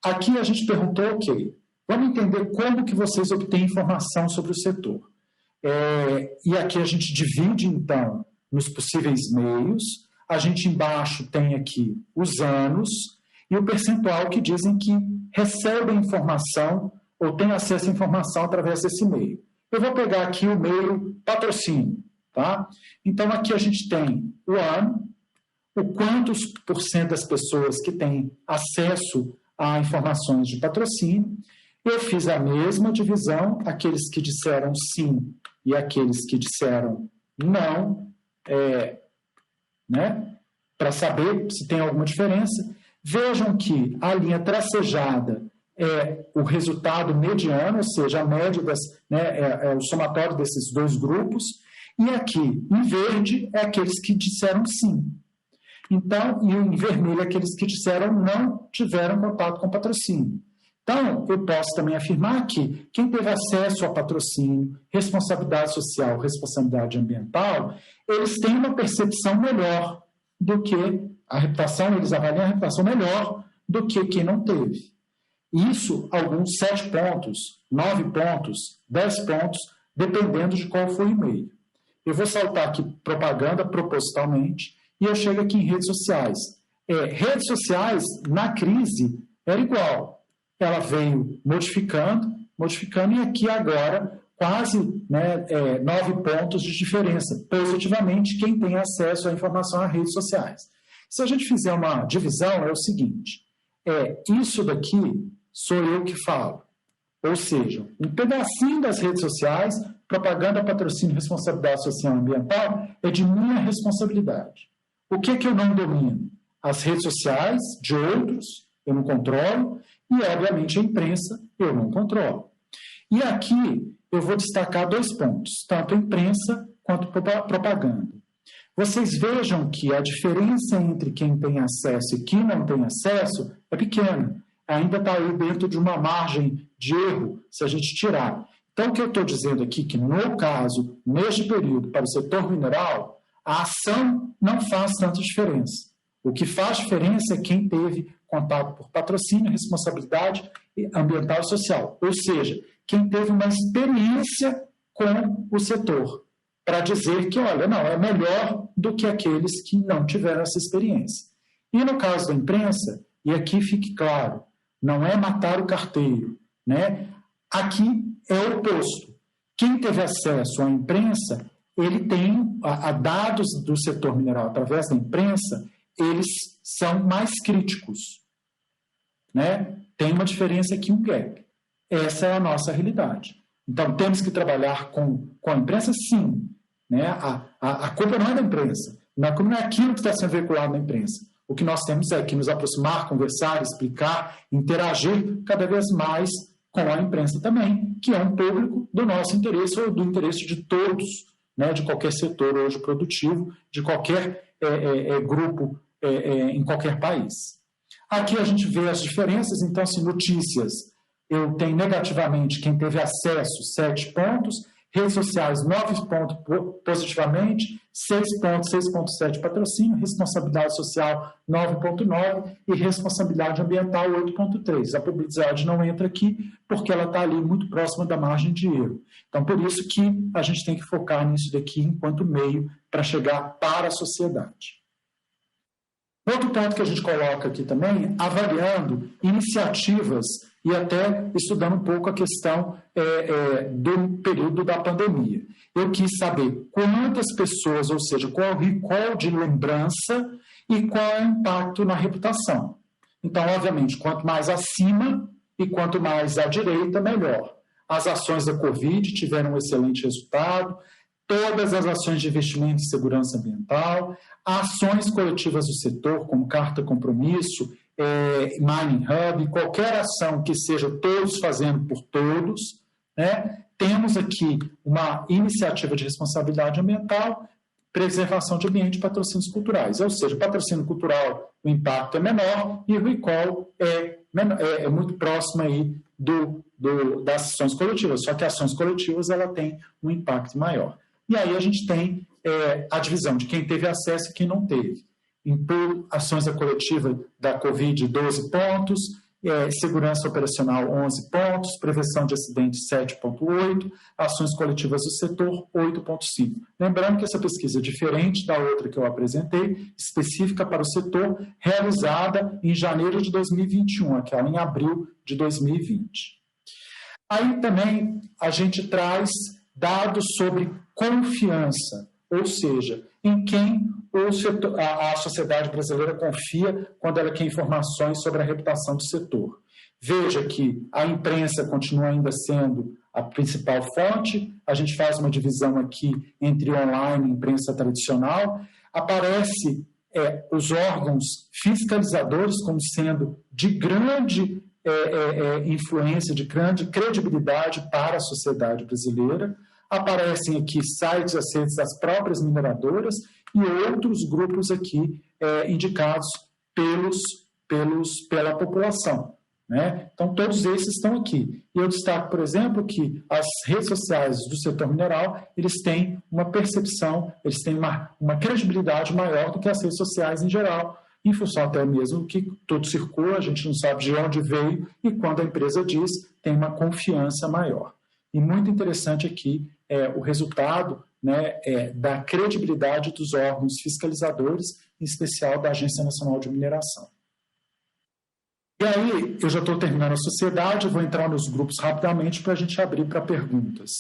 S3: Aqui a gente perguntou, ok, vamos entender como que vocês obtêm informação sobre o setor. E aqui a gente divide, então, nos possíveis meios, a gente embaixo tem aqui os anos e o percentual que dizem que recebem informação ou têm acesso à informação através desse meio. Eu vou pegar aqui o meio patrocínio, tá? Então, aqui a gente tem o ano, o quantos por cento das pessoas que têm acesso a informações de patrocínio. Eu fiz a mesma divisão, aqueles que disseram sim e aqueles que disseram não, né? Para saber se tem alguma diferença. Vejam que a linha tracejada é o resultado mediano, ou seja, a média é o somatório desses dois grupos, e aqui, em verde, é aqueles que disseram sim. Então, e em vermelho, aqueles que disseram não tiveram contato com patrocínio. Então, eu posso também afirmar que quem teve acesso a patrocínio, responsabilidade social, responsabilidade ambiental, eles têm uma percepção melhor do que a reputação, eles avaliam a reputação melhor do que quem não teve. Isso, alguns 7 pontos, 9 pontos, 10 pontos, dependendo de qual foi o e-mail. Eu vou saltar aqui propaganda propositalmente e eu chego aqui em redes sociais. Redes sociais, na crise, era igual. Ela veio modificando, e aqui agora quase 9 pontos de diferença. Positivamente, quem tem acesso à informação às redes sociais. Se a gente fizer uma divisão, é o seguinte, isso daqui sou eu que falo. Ou seja, um pedacinho das redes sociais, propaganda, patrocínio, responsabilidade social e ambiental, é de minha responsabilidade. O que eu não domino? As redes sociais de outros, eu não controlo, e, obviamente, a imprensa, eu não controlo. E aqui eu vou destacar 2 pontos, tanto a imprensa quanto a propaganda. Vocês vejam que a diferença entre quem tem acesso e quem não tem acesso é pequena. Ainda está aí dentro de uma margem de erro, se a gente tirar. Então, o que eu estou dizendo aqui, que no caso, neste período, para o setor mineral, a ação não faz tanta diferença. O que faz diferença é quem teve contato por patrocínio, responsabilidade ambiental e social. Ou seja, quem teve uma experiência com o setor, para dizer que, olha, não, é melhor do que aqueles que não tiveram essa experiência. E no caso da imprensa, e aqui fique claro, não é matar o carteiro, né? Aqui é o oposto. Quem teve acesso à imprensa, ele tem a dados do setor mineral através da imprensa, eles são mais críticos, né? Tem uma diferença aqui, um gap. Essa é a nossa realidade. Então, temos que trabalhar com a imprensa, sim. Né? A culpa não é da imprensa. A culpa não é aquilo que está sendo veiculado na imprensa. O que nós temos é que nos aproximar, conversar, explicar, interagir cada vez mais com a imprensa também, que é um público do nosso interesse ou do interesse de todos, né? De qualquer setor hoje produtivo, de qualquer grupo em qualquer país. Aqui a gente vê as diferenças. Então, se notícias, eu tenho negativamente quem teve acesso, 7 pontos, redes sociais, 9 pontos positivamente, 6 pontos, 6,7 patrocínio, responsabilidade social, 9,9 e responsabilidade ambiental, 8,3. A publicidade não entra aqui porque ela está ali muito próxima da margem de erro. Então, por isso que a gente tem que focar nisso daqui enquanto meio para chegar para a sociedade. Outro ponto que a gente coloca aqui também, avaliando iniciativas e até estudando um pouco a questão do período da pandemia. Eu quis saber quantas pessoas, ou seja, qual é o recall de lembrança e qual é o impacto na reputação. Então, obviamente, quanto mais acima e quanto mais à direita, melhor. As ações da Covid tiveram um excelente resultado, todas as ações de investimento em segurança ambiental, ações coletivas do setor, como Carta Compromisso, Mining Hub, qualquer ação que seja todos fazendo por todos, né? Temos aqui uma iniciativa de responsabilidade ambiental, preservação de ambiente e patrocínios culturais. Ou seja, patrocínio cultural, o impacto é menor e o recall é muito próximo aí das ações coletivas, só que ações coletivas ela tem um impacto maior. E aí a gente tem a divisão de quem teve acesso e quem não teve. Impor ações da coletiva da Covid, 12 pontos, segurança operacional, 11 pontos, prevenção de acidentes, 7,8, ações coletivas do setor, 8,5. Lembrando que essa pesquisa é diferente da outra que eu apresentei, específica para o setor, realizada em janeiro de 2021, aquela em abril de 2020. Aí também a gente traz dados sobre confiança, ou seja, em quem a sociedade brasileira confia quando ela quer informações sobre a reputação do setor. Veja que a imprensa continua ainda sendo a principal fonte, a gente faz uma divisão aqui entre online e imprensa tradicional, aparece os órgãos fiscalizadores como sendo de grande influência, de grande credibilidade para a sociedade brasileira, aparecem aqui sites aceitos das próprias mineradoras e outros grupos aqui indicados pela população, né? Então, todos esses estão aqui. E eu destaco, por exemplo, que as redes sociais do setor mineral, eles têm uma percepção, eles têm uma credibilidade maior do que as redes sociais em geral, em função até mesmo que tudo circula, a gente não sabe de onde veio, e quando a empresa diz, tem uma confiança maior. E muito interessante aqui o resultado, né, da credibilidade dos órgãos fiscalizadores, em especial da Agência Nacional de Mineração. E aí, eu já estou terminando a sociedade, vou entrar nos grupos rapidamente para a gente abrir para perguntas.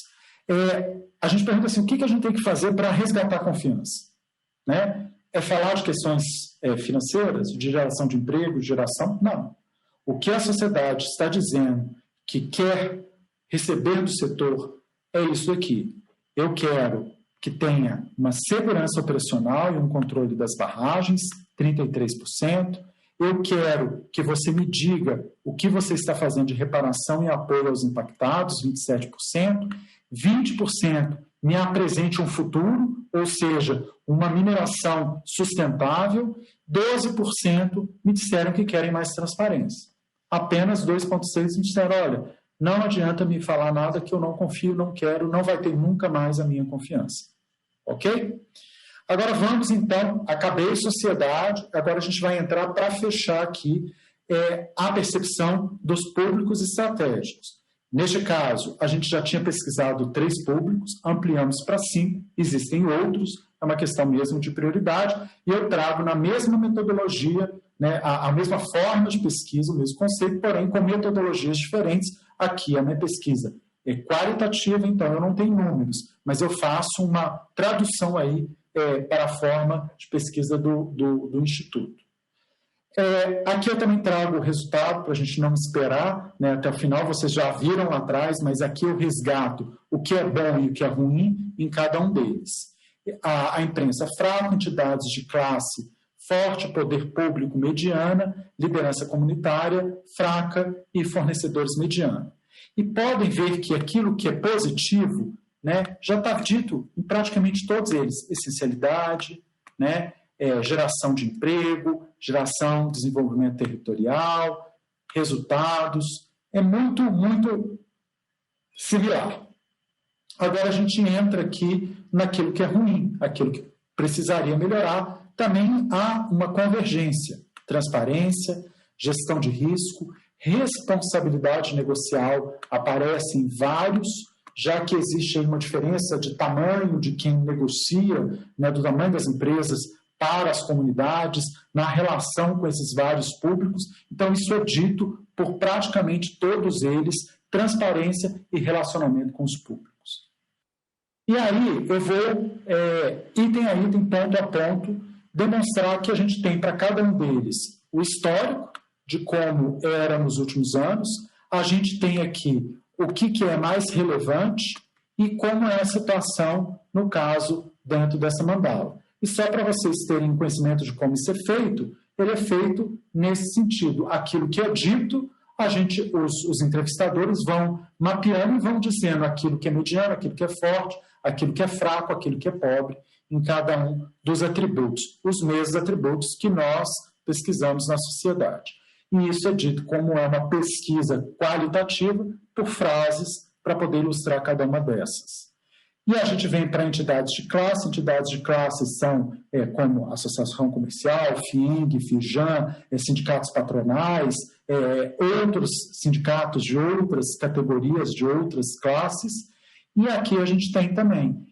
S3: A gente pergunta assim, o que a gente tem que fazer para resgatar a confiança? Né? É falar de questões financeiras, de geração de emprego, de geração? Não. O que a sociedade está dizendo que quer receber do setor é isso aqui. Eu quero que tenha uma segurança operacional e um controle das barragens, 33%. Eu quero que você me diga o que você está fazendo de reparação e apoio aos impactados, 27%. 20% me apresente um futuro, ou seja, uma mineração sustentável. 12% me disseram que querem mais transparência. Apenas 2,6% me disseram, olha, não adianta me falar nada que eu não confio, não quero, não vai ter nunca mais a minha confiança. Ok? Agora vamos, então, acabei sociedade, agora a gente vai entrar para fechar aqui a percepção dos públicos estratégicos. Neste caso, a gente já tinha pesquisado 3 públicos, ampliamos para 5, existem outros, é uma questão mesmo de prioridade, e eu trago na mesma metodologia, né, a mesma forma de pesquisa, o mesmo conceito, porém com metodologias diferentes. Aqui a minha pesquisa é qualitativa, então eu não tenho números, mas eu faço uma tradução aí para a forma de pesquisa do Instituto. Aqui eu também trago o resultado para a gente não esperar, né, até o final, vocês já viram lá atrás, mas aqui eu resgato o que é bom e o que é ruim em cada um deles. A imprensa fraca, entidades de classe forte, poder público mediana, liderança comunitária fraca e fornecedores mediano. E podem ver que aquilo que é positivo, né, já está dito em praticamente todos eles. Essencialidade, né, geração de emprego, geração de desenvolvimento territorial, resultados. É muito, muito similar. Agora a gente entra aqui naquilo que é ruim, aquilo que precisaria melhorar. Também há uma convergência, transparência, gestão de risco, responsabilidade negocial aparece em vários, já que existe aí uma diferença de tamanho de quem negocia, né, do tamanho das empresas para as comunidades, na relação com esses vários públicos. Então, isso é dito por praticamente todos eles, transparência e relacionamento com os públicos. E aí, eu vou, item a item, ponto a ponto, demonstrar que a gente tem para cada um deles o histórico de como era nos últimos anos, a gente tem aqui o que é mais relevante, e como é a situação, no caso, dentro dessa mandala. E só para vocês terem conhecimento de como isso é feito, ele é feito nesse sentido. Aquilo que é dito, os entrevistadores vão mapeando e vão dizendo aquilo que é mediano, aquilo que é forte, aquilo que é fraco, aquilo que é pobre, em cada um dos atributos, os mesmos atributos que nós pesquisamos na sociedade. E isso é dito como é uma pesquisa qualitativa por frases para poder ilustrar cada uma dessas. E a gente vem para entidades de classe são como Associação Comercial, FIING, FIJAM, sindicatos patronais, outros sindicatos de outras categorias, de outras classes, e aqui a gente tem também,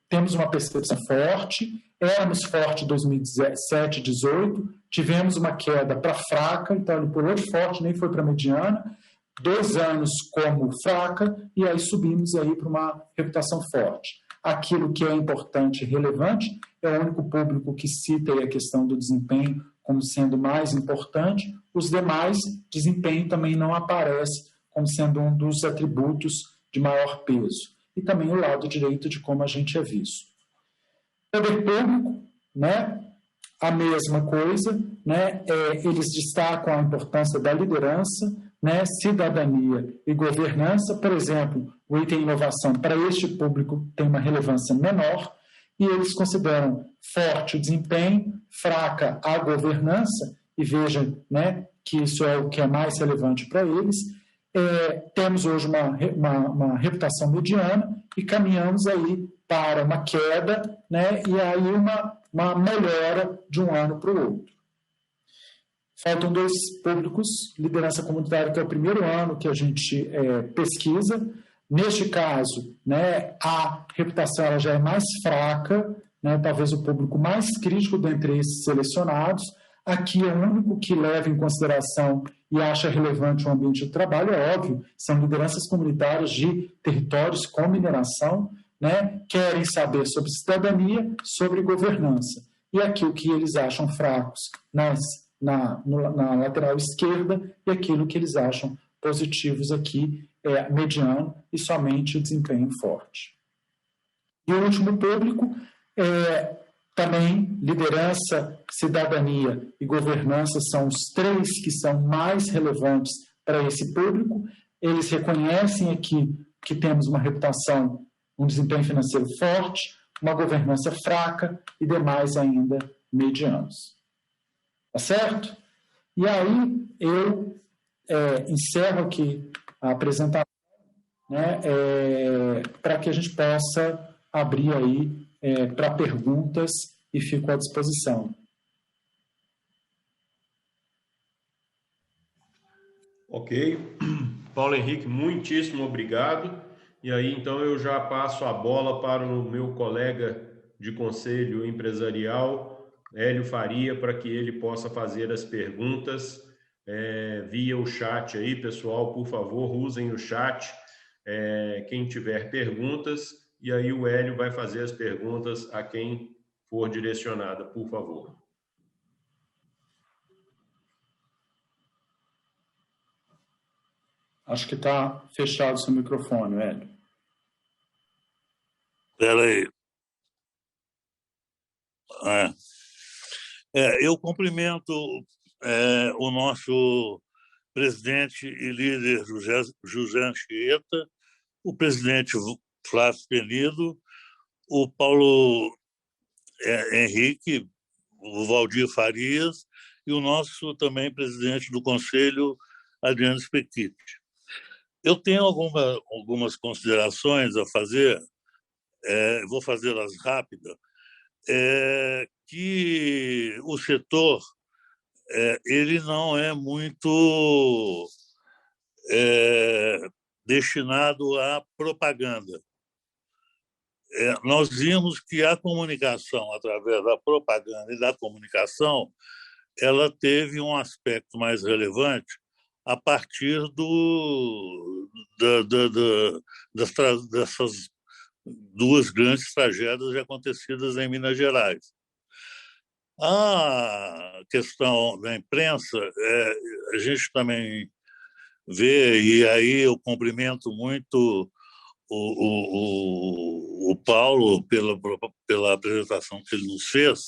S3: temos uma percepção forte, éramos forte em 2017, 2018, tivemos uma queda para fraca, então ele pulou de forte, nem foi para mediana, 2 anos como fraca, e aí subimos aí para uma reputação forte. Aquilo que é importante e relevante é o único público que cita aí a questão do desempenho como sendo mais importante, os demais, desempenho também não aparece como sendo um dos atributos de maior peso. E também o lado direito de como a gente é visto. Poder público, né? A mesma coisa, né? Eles destacam a importância da liderança, né? Cidadania e governança. Por exemplo, o item inovação para este público tem uma relevância menor e eles consideram forte o desempenho, fraca a governança, e vejam, né, que isso é o que é mais relevante para eles. Temos hoje uma reputação mediana e caminhamos aí para uma queda, né, e aí uma melhora de um ano para o outro. Faltam 2 públicos, liderança comunitária, que é o primeiro ano que a gente pesquisa. Neste caso, né, a reputação ela já é mais fraca, né, talvez o público mais crítico dentre esses selecionados. Aqui é o único que leva em consideração e acha relevante o ambiente de trabalho, é óbvio, são lideranças comunitárias de territórios com mineração, né, querem saber sobre cidadania, sobre governança. E aqui o que eles acham fracos na lateral esquerda e aquilo que eles acham positivos aqui é mediano e somente o desempenho forte. E o último público também liderança, cidadania e governança são os 3 que são mais relevantes para esse público. Eles reconhecem aqui que temos uma reputação, um desempenho financeiro forte, uma governança fraca e demais ainda medianos. Tá certo? E aí eu encerro aqui a apresentação, né, para que a gente possa abrir aí para perguntas e fico à disposição.
S2: Ok. Paulo Henrique, muitíssimo obrigado. E aí, então, eu já passo a bola para o meu colega de conselho empresarial, Hélio Faria, para que ele possa fazer as perguntas via o chat aí. Pessoal, por favor, usem o chat. Quem tiver perguntas, e aí o Hélio vai fazer as perguntas a quem for direcionada, por favor.
S3: Acho que está fechado o seu microfone, Hélio.
S6: Espera aí. Eu cumprimento o nosso presidente e líder José Anchieta, o presidente Flávio Penido, o Paulo Henrique, o Valdir Farias e o nosso também presidente do Conselho, Adriano Specchiti. Eu tenho algumas considerações a fazer, vou fazê-las rápidas, que o setor ele não é muito destinado à propaganda. Nós vimos que a comunicação, através da propaganda e da comunicação, ela teve um aspecto mais relevante a partir dessas 2 grandes tragédias acontecidas em Minas Gerais. A questão da imprensa, a gente também vê, e aí eu cumprimento muito o Paulo, pela apresentação que ele nos fez.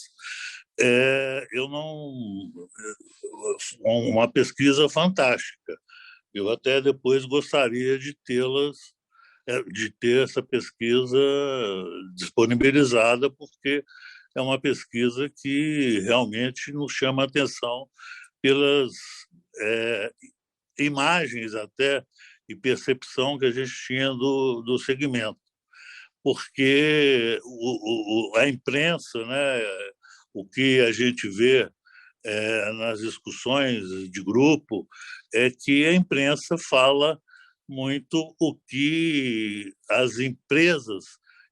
S6: Uma pesquisa fantástica. Eu até depois gostaria de ter essa pesquisa disponibilizada, porque é uma pesquisa que realmente nos chama a atenção pelas imagens até e percepção que a gente tinha do segmento. Porque a imprensa, né, o que a gente vê nas discussões de grupo é que a imprensa fala muito o que as empresas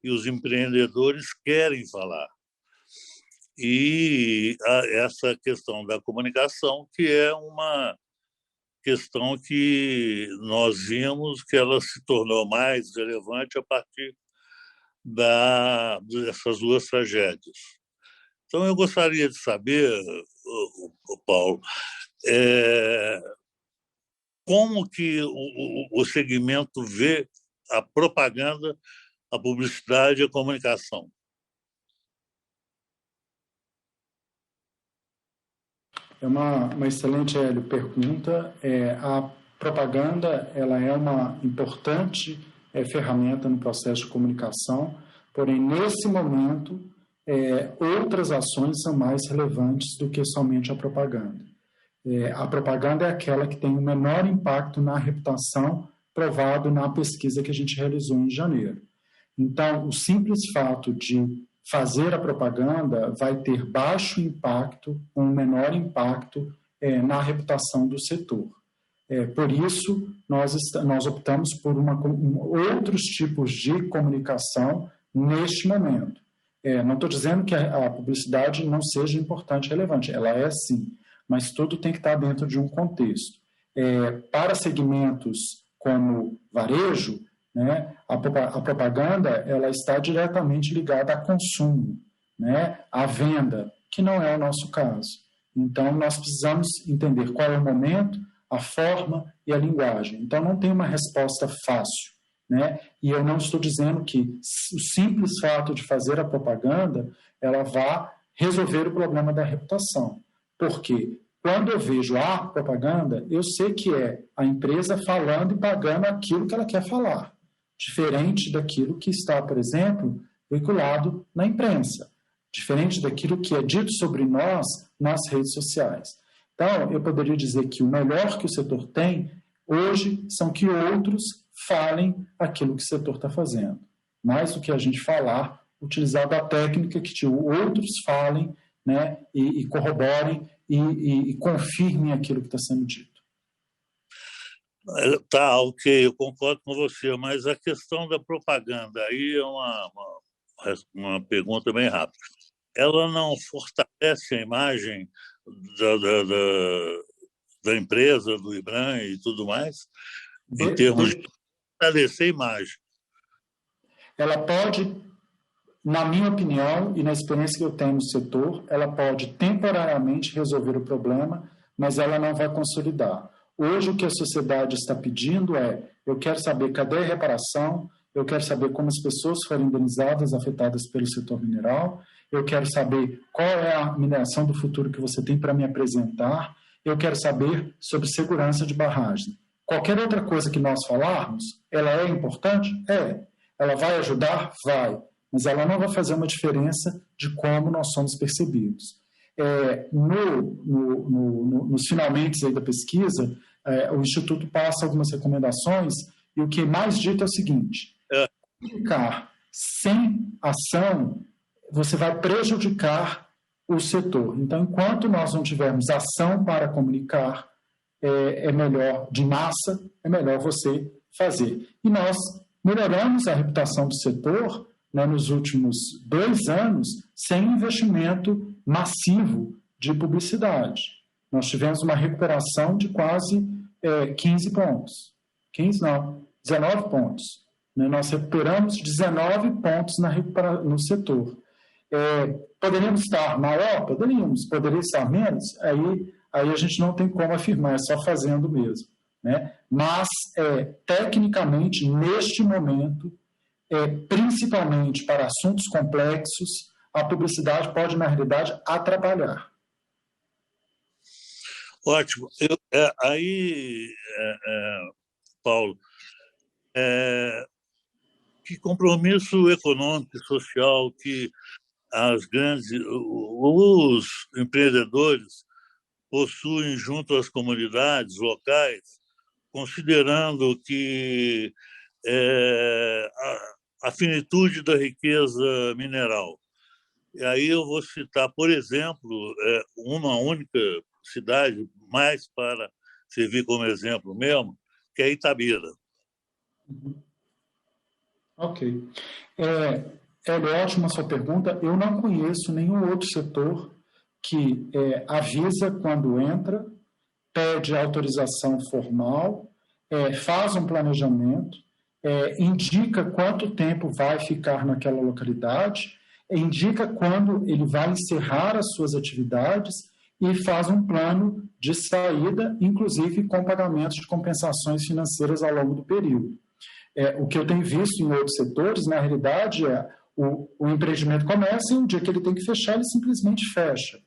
S6: e os empreendedores querem falar. E essa questão da comunicação, que é uma questão que nós vimos que ela se tornou mais relevante a partir dessas duas tragédias. Então, eu gostaria de saber, Paulo, como que o segmento vê a propaganda, a publicidade e a comunicação.
S3: É uma excelente, Hélio, pergunta. A propaganda ela é uma importante ferramenta no processo de comunicação, porém, nesse momento, outras ações são mais relevantes do que somente a propaganda. A propaganda é aquela que tem o menor impacto na reputação, provado na pesquisa que a gente realizou em janeiro. Então, o simples fato de fazer a propaganda vai ter baixo impacto, um menor impacto na reputação do setor. Por isso, nós optamos por outros tipos de comunicação neste momento. Não estou dizendo que a publicidade não seja importante e relevante, ela é sim, mas tudo tem que estar dentro de um contexto. Para segmentos como varejo, né, a propaganda ela está diretamente ligada a consumo, né, à venda, que não é o nosso caso. Então, nós precisamos entender qual é o momento, a forma e a linguagem. Então, não tem uma resposta fácil, né? E eu não estou dizendo que o simples fato de fazer a propaganda ela vá resolver o problema da reputação. Porque quando eu vejo a propaganda, eu sei que é a empresa falando e pagando aquilo que ela quer falar, diferente daquilo que está, por exemplo, veiculado na imprensa, diferente daquilo que é dito sobre nós nas redes sociais. Então, eu poderia dizer que o melhor que o setor tem hoje são que outros falem aquilo que o setor está fazendo. Mais do que a gente falar, utilizar a técnica que outros falem, né, e corroborem e confirmem aquilo que está sendo dito.
S6: Tá, ok, eu concordo com você, mas a questão da propaganda, aí é uma pergunta bem rápida. Ela não fortalece a imagem da empresa, do IBRAM e tudo mais, em termos de fortalecer a imagem?
S3: Ela pode, na minha opinião e na experiência que eu tenho no setor, ela pode temporariamente resolver o problema, mas ela não vai consolidar. Hoje o que a sociedade está pedindo eu quero saber cadê a reparação, eu quero saber como as pessoas foram indenizadas, afetadas pelo setor mineral, eu quero saber qual é a mineração do futuro que você tem para me apresentar, eu quero saber sobre segurança de barragem. Qualquer outra coisa que nós falarmos, ela é importante? É. Ela vai ajudar? Vai. Mas ela não vai fazer uma diferença de como nós somos percebidos. Nos finalmente aí da pesquisa, o Instituto passa algumas recomendações e o que é mais dito é o seguinte: comunicar sem ação, você vai prejudicar o setor. Então, enquanto nós não tivermos ação para comunicar, é melhor, de massa, é melhor você fazer. E nós melhoramos a reputação do setor, né, nos últimos 2 anos, sem investimento massivo de publicidade. Nós tivemos uma recuperação de quase 15 pontos. 19 pontos. Né? Nós recuperamos 19 pontos no setor. Poderíamos estar maior? Poderíamos. Poderia estar menos? Aí a gente não tem como afirmar, é só fazendo mesmo. Né? Mas, tecnicamente, neste momento, principalmente para assuntos complexos, a publicidade pode, na realidade, atrapalhar.
S6: Ótimo. Paulo, que compromisso econômico e social que os empreendedores possuem junto às comunidades locais, considerando que a finitude da riqueza mineral. E aí eu vou citar, por exemplo, uma única cidade, mais para servir como exemplo mesmo, que é Itabira.
S3: Ok. É ótima a sua pergunta. Eu não conheço nenhum outro setor que avisa quando entra, pede autorização formal, faz um planejamento, indica quanto tempo vai ficar naquela localidade, indica quando ele vai encerrar as suas atividades e faz um plano de saída, inclusive com pagamentos de compensações financeiras ao longo do período. O que eu tenho visto em outros setores, na realidade, o empreendimento começa e o dia que ele tem que fechar, ele simplesmente fecha.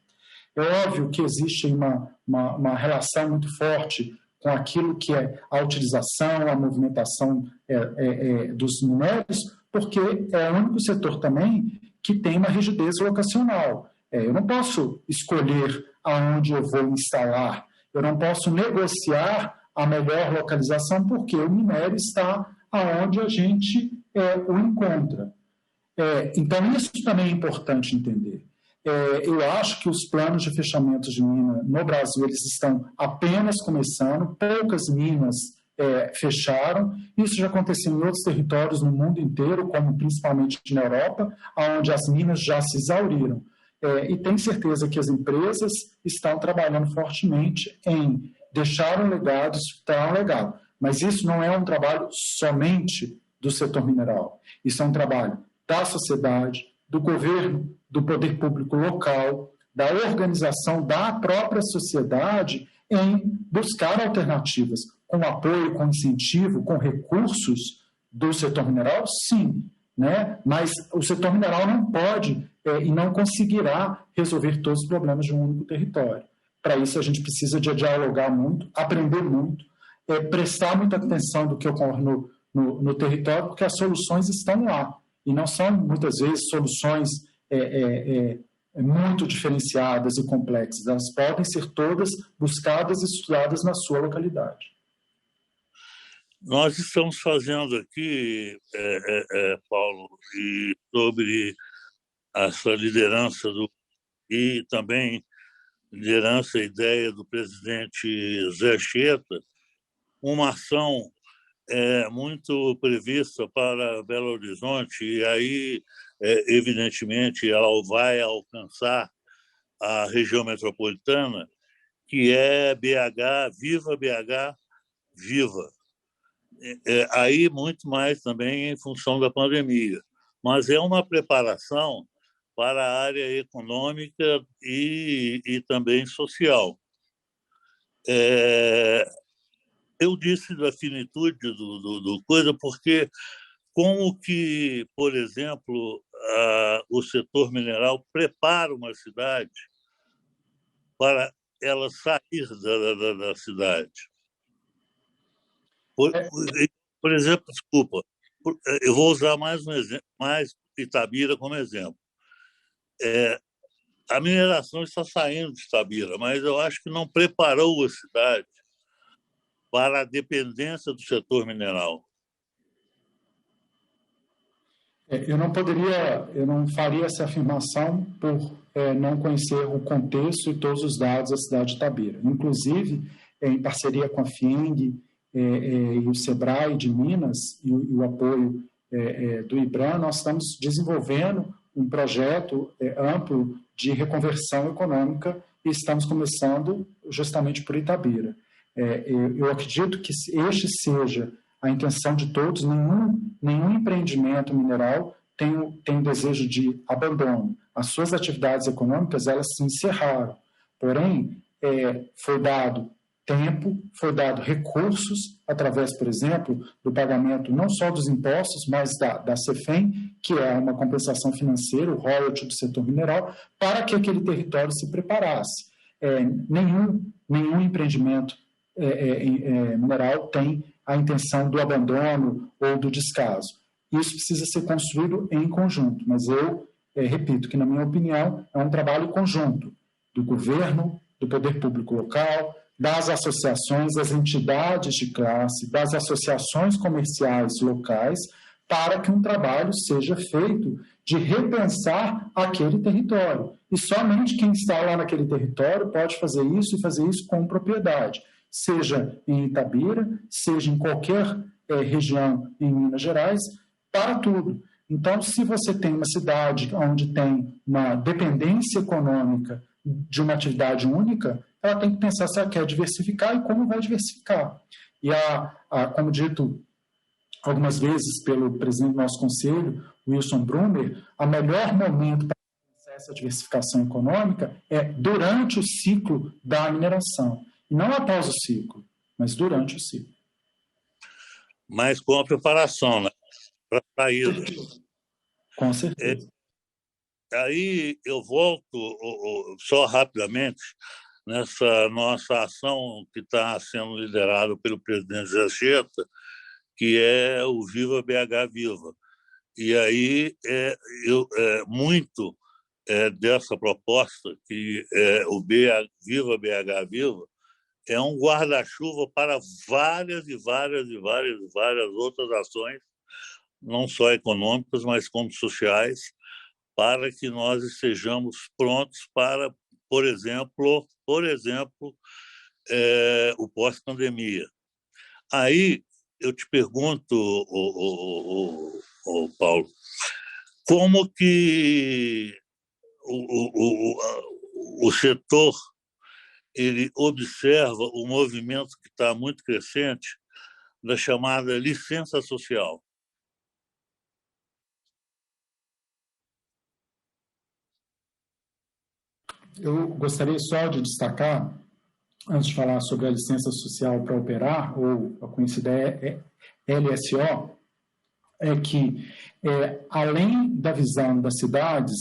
S3: É óbvio que existe uma relação muito forte com aquilo que é a utilização, a movimentação dos minérios, porque é o único setor também que tem uma rigidez locacional. Eu não posso escolher aonde eu vou instalar, eu não posso negociar a melhor localização, porque o minério está aonde a gente o encontra. Então, isso também é importante entender. Eu acho que os planos de fechamento de mina no Brasil eles estão apenas começando, poucas minas fecharam. Isso já aconteceu em outros territórios no mundo inteiro, como principalmente na Europa, onde as minas já se exauriram. E tenho certeza que as empresas estão trabalhando fortemente em deixar um legado, estruturar um legado. Mas isso não é um trabalho somente do setor mineral. Isso é um trabalho da sociedade, do governo, do poder público local, da organização da própria sociedade em buscar alternativas com apoio, com incentivo, com recursos do setor mineral, sim, né? Mas o setor mineral não pode e não conseguirá resolver todos os problemas de um único território. Para isso, a gente precisa de dialogar muito, aprender muito, prestar muita atenção do que ocorre no território, porque as soluções estão lá. E não são, muitas vezes, soluções muito diferenciadas e complexas. Elas podem ser todas buscadas e estudadas na sua localidade.
S6: Nós estamos fazendo aqui, Paulo, e sobre essa liderança e também liderança e ideia do presidente Zé Anchieta, uma ação muito prevista para Belo Horizonte, e aí, evidentemente, ela vai alcançar a região metropolitana, que é BH, Viva BH, Viva. Aí, muito mais também em função da pandemia. Mas é uma preparação para a área econômica e também social. Eu disse da finitude do coisa porque como que, por exemplo, o setor mineral prepara uma cidade para ela sair da cidade. Por exemplo, desculpa, eu vou usar mais um exemplo, mais Itabira como exemplo. A mineração está saindo de Itabira, mas eu acho que não preparou a cidade para a dependência do setor mineral.
S3: Eu não faria essa afirmação por não conhecer o contexto e todos os dados da cidade de Itabira. Inclusive, em parceria com a FIENG e o SEBRAE de Minas e o apoio do IBRAM, nós estamos desenvolvendo um projeto amplo de reconversão econômica e estamos começando justamente por Itabira. Eu acredito que este seja a intenção de todos. Nenhum empreendimento mineral tem desejo de abandono. As suas atividades econômicas, elas se encerraram. Porém, foi dado tempo, foi dado recursos, através, por exemplo, do pagamento não só dos impostos, mas da CEFEM, que é uma compensação financeira, o royalty do setor mineral, para que aquele território se preparasse. Nenhum empreendimento mineral tem a intenção do abandono ou do descaso. Isso precisa ser construído em conjunto, mas eu repito que, na minha opinião, é um trabalho conjunto do governo, do poder público local, das associações, das entidades de classe, das associações comerciais locais, para que um trabalho seja feito de repensar aquele território. E somente quem está lá naquele território pode fazer isso e fazer isso com propriedade, seja em Itabira, seja em qualquer região em Minas Gerais, para tudo. Então, se você tem uma cidade onde tem uma dependência econômica de uma atividade única, ela tem que pensar se ela quer diversificar e como vai diversificar. E, como dito algumas vezes pelo presidente do nosso conselho, Wilson Brumer, o melhor momento para começar essa diversificação econômica é durante o ciclo da mineração. E não após o ciclo, mas durante o ciclo.
S6: Mas com a preparação, né? Para a saída.
S3: Com certeza.
S6: Aí eu volto só rapidamente nessa nossa ação que está sendo liderada pelo presidente Zé Anchieta, que é o Viva BH Viva. E aí muito dessa proposta, que é o Viva BH Viva, é um guarda-chuva para várias outras ações, não só econômicas, mas como sociais, para que nós estejamos prontos para, por exemplo, o pós-pandemia. Aí eu te pergunto, Paulo, como que o setor ele observa o movimento que está muito crescente da chamada licença social?
S3: Eu gostaria só de destacar, antes de falar sobre a licença social para operar, ou a conhecida LSO, é que, além da visão das cidades,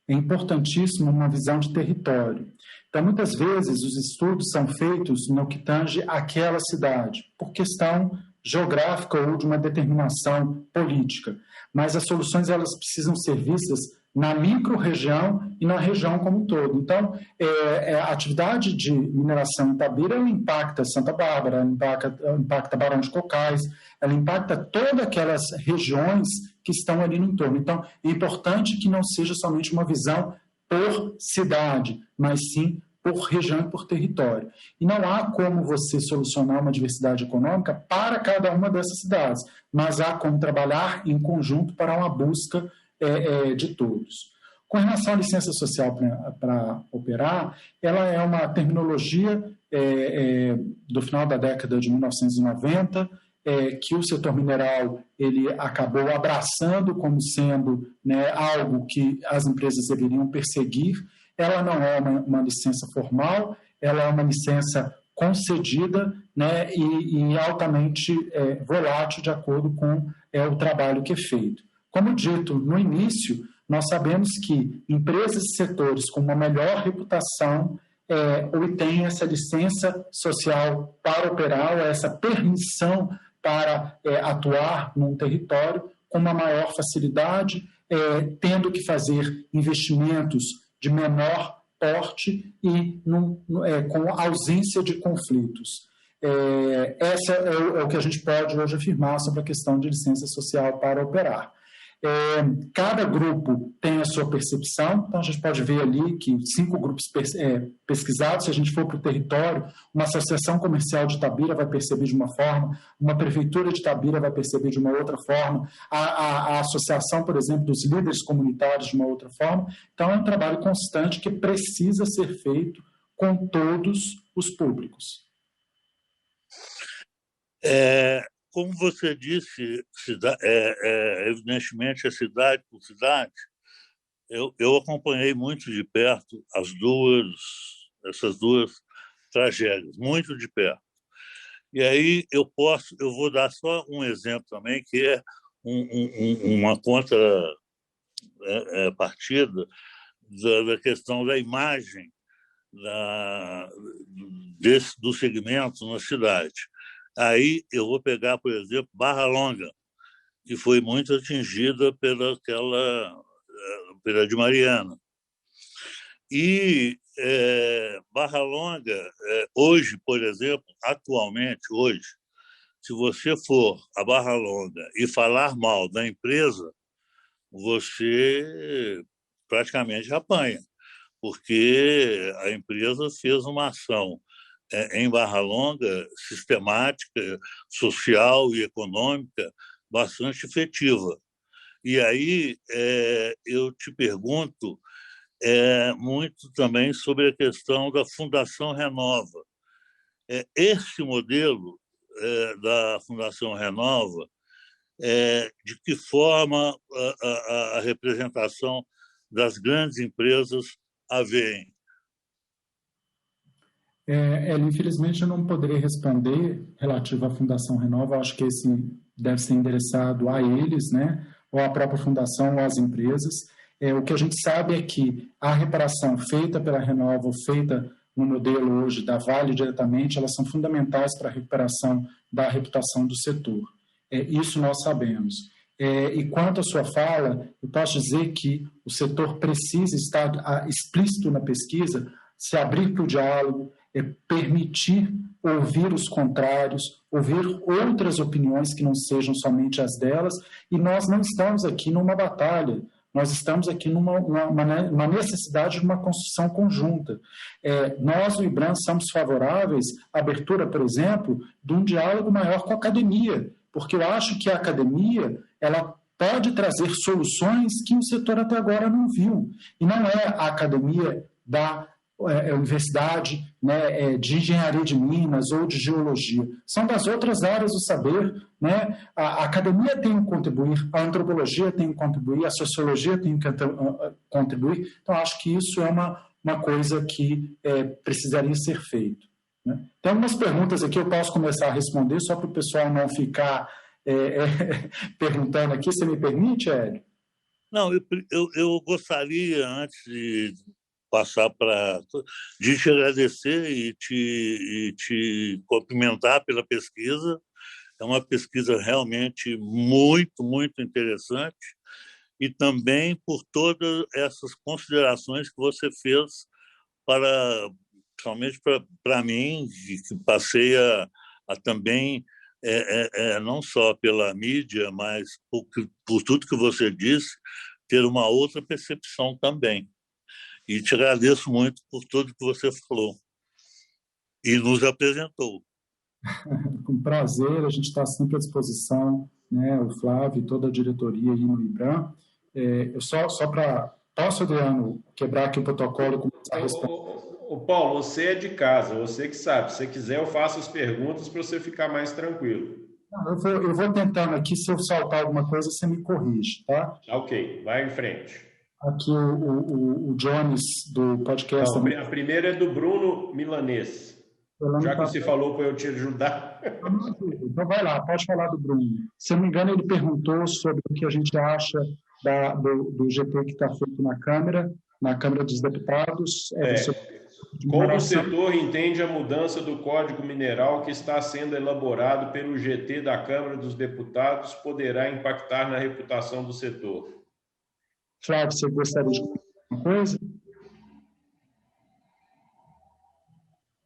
S3: é importantíssimo uma visão de território. Então, muitas vezes, os estudos são feitos no que tange àquela cidade, por questão geográfica ou de uma determinação política. Mas as soluções elas precisam ser vistas na micro-região e na região como um todo. Então, a atividade de mineração em Itabira ela impacta Santa Bárbara, ela impacta Barão de Cocais, ela impacta todas aquelas regiões que estão ali no entorno. Então, é importante que não seja somente uma visão por cidade, mas sim por região e por território. E não há como você solucionar uma diversidade econômica para cada uma dessas cidades, mas há como trabalhar em conjunto para uma busca de todos. Com relação à licença social para operar, ela é uma terminologia do final da década de 1990, que o setor mineral ele acabou abraçando como sendo, né, algo que as empresas deveriam perseguir. Ela não é uma licença formal, ela é uma licença concedida, né, e altamente volátil de acordo com o trabalho que é feito. Como dito no início, nós sabemos que empresas e setores com uma melhor reputação obtêm essa licença social para operar, ou essa permissão para atuar num território com uma maior facilidade, tendo que fazer investimentos de menor porte e com ausência de conflitos. Essa é o que a gente pode hoje afirmar sobre a questão de licença social para operar. Cada grupo tem a sua percepção, então a gente pode ver ali que 5 grupos pesquisados, se a gente for para o território, uma associação comercial de Itabira vai perceber de uma forma, uma prefeitura de Itabira vai perceber de uma outra forma, a associação, por exemplo, dos líderes comunitários de uma outra forma. Então é um trabalho constante que precisa ser feito com todos os públicos.
S6: Como você disse, evidentemente, cidade por cidade, eu acompanhei muito de perto essas duas tragédias, muito de perto. E aí eu vou dar só um exemplo também, que é uma contrapartida da questão da imagem do segmento na cidade. Aí eu vou pegar, por exemplo, Barra Longa, que foi muito atingida pela de Mariana. E Barra Longa, hoje, por exemplo, atualmente, hoje, se você for a Barra Longa e falar mal da empresa, você praticamente apanha, porque a empresa fez uma ação em Barra Longa sistemática, social e econômica bastante efetiva. E aí eu te pergunto muito também sobre a questão da Fundação Renova. Esse modelo da Fundação Renova, de que forma a representação das grandes empresas a veem?
S3: Infelizmente, eu não poderia responder relativo à Fundação Renova. Acho que esse deve ser endereçado a eles, né? Ou à própria Fundação ou às empresas. O que a gente sabe é que a reparação feita pela Renova, ou feita no modelo hoje da Vale diretamente, elas são fundamentais para a recuperação da reputação do setor. Isso nós sabemos. E quanto à sua fala, eu posso dizer que o setor precisa estar explícito na pesquisa, se abrir para o diálogo, permitir ouvir os contrários, ouvir outras opiniões que não sejam somente as delas, e nós não estamos aqui numa batalha, nós estamos aqui numa necessidade de uma construção conjunta. Nós, o IBRAM, somos favoráveis à abertura, por exemplo, de um diálogo maior com a academia, porque eu acho que a academia ela pode trazer soluções que o setor até agora não viu. E não é a academia da universidade, né, de engenharia de Minas ou de geologia. São das outras áreas do saber. Né? A academia tem que contribuir, a antropologia tem que contribuir, a sociologia tem que contribuir. Então, acho que isso é uma coisa que precisaria ser feito. Né? Tem algumas perguntas aqui, eu posso começar a responder, só para o pessoal não ficar perguntando aqui. Você me permite, Hélio?
S6: Não, eu gostaria, antes de passar de te agradecer e te cumprimentar pela pesquisa. É uma pesquisa realmente muito, muito interessante, e também por todas essas considerações que você fez principalmente para mim, que passei a também, não só pela mídia, mas por tudo que você disse, ter uma outra percepção também. E te agradeço muito por tudo que você falou e nos apresentou.
S3: Com prazer, a gente está sempre à disposição, né, o Flávio e toda a diretoria aí no IBRAM. Eu só para... Posso, Adriano, quebrar aqui o protocolo e começar a responder?
S2: Ô Paulo, você é de casa, você que sabe. Se você quiser, eu faço as perguntas para você ficar mais tranquilo.
S3: Não, eu vou tentando aqui, se eu saltar alguma coisa, você me corrige, tá?
S2: Ok, vai em frente.
S3: Aqui o Jones, do podcast...
S2: Não, a primeira é do Bruno Milanês. Já que você falou para eu te ajudar.
S3: Então vai lá, pode falar do Bruno. Se não me engano, ele perguntou sobre o que a gente acha do GT que está feito na Câmara dos Deputados.
S2: Como o setor entende a mudança do Código Mineral que está sendo elaborado pelo GT da Câmara dos Deputados poderá impactar na reputação do setor?
S3: Flávio, você gostaria de falar alguma coisa?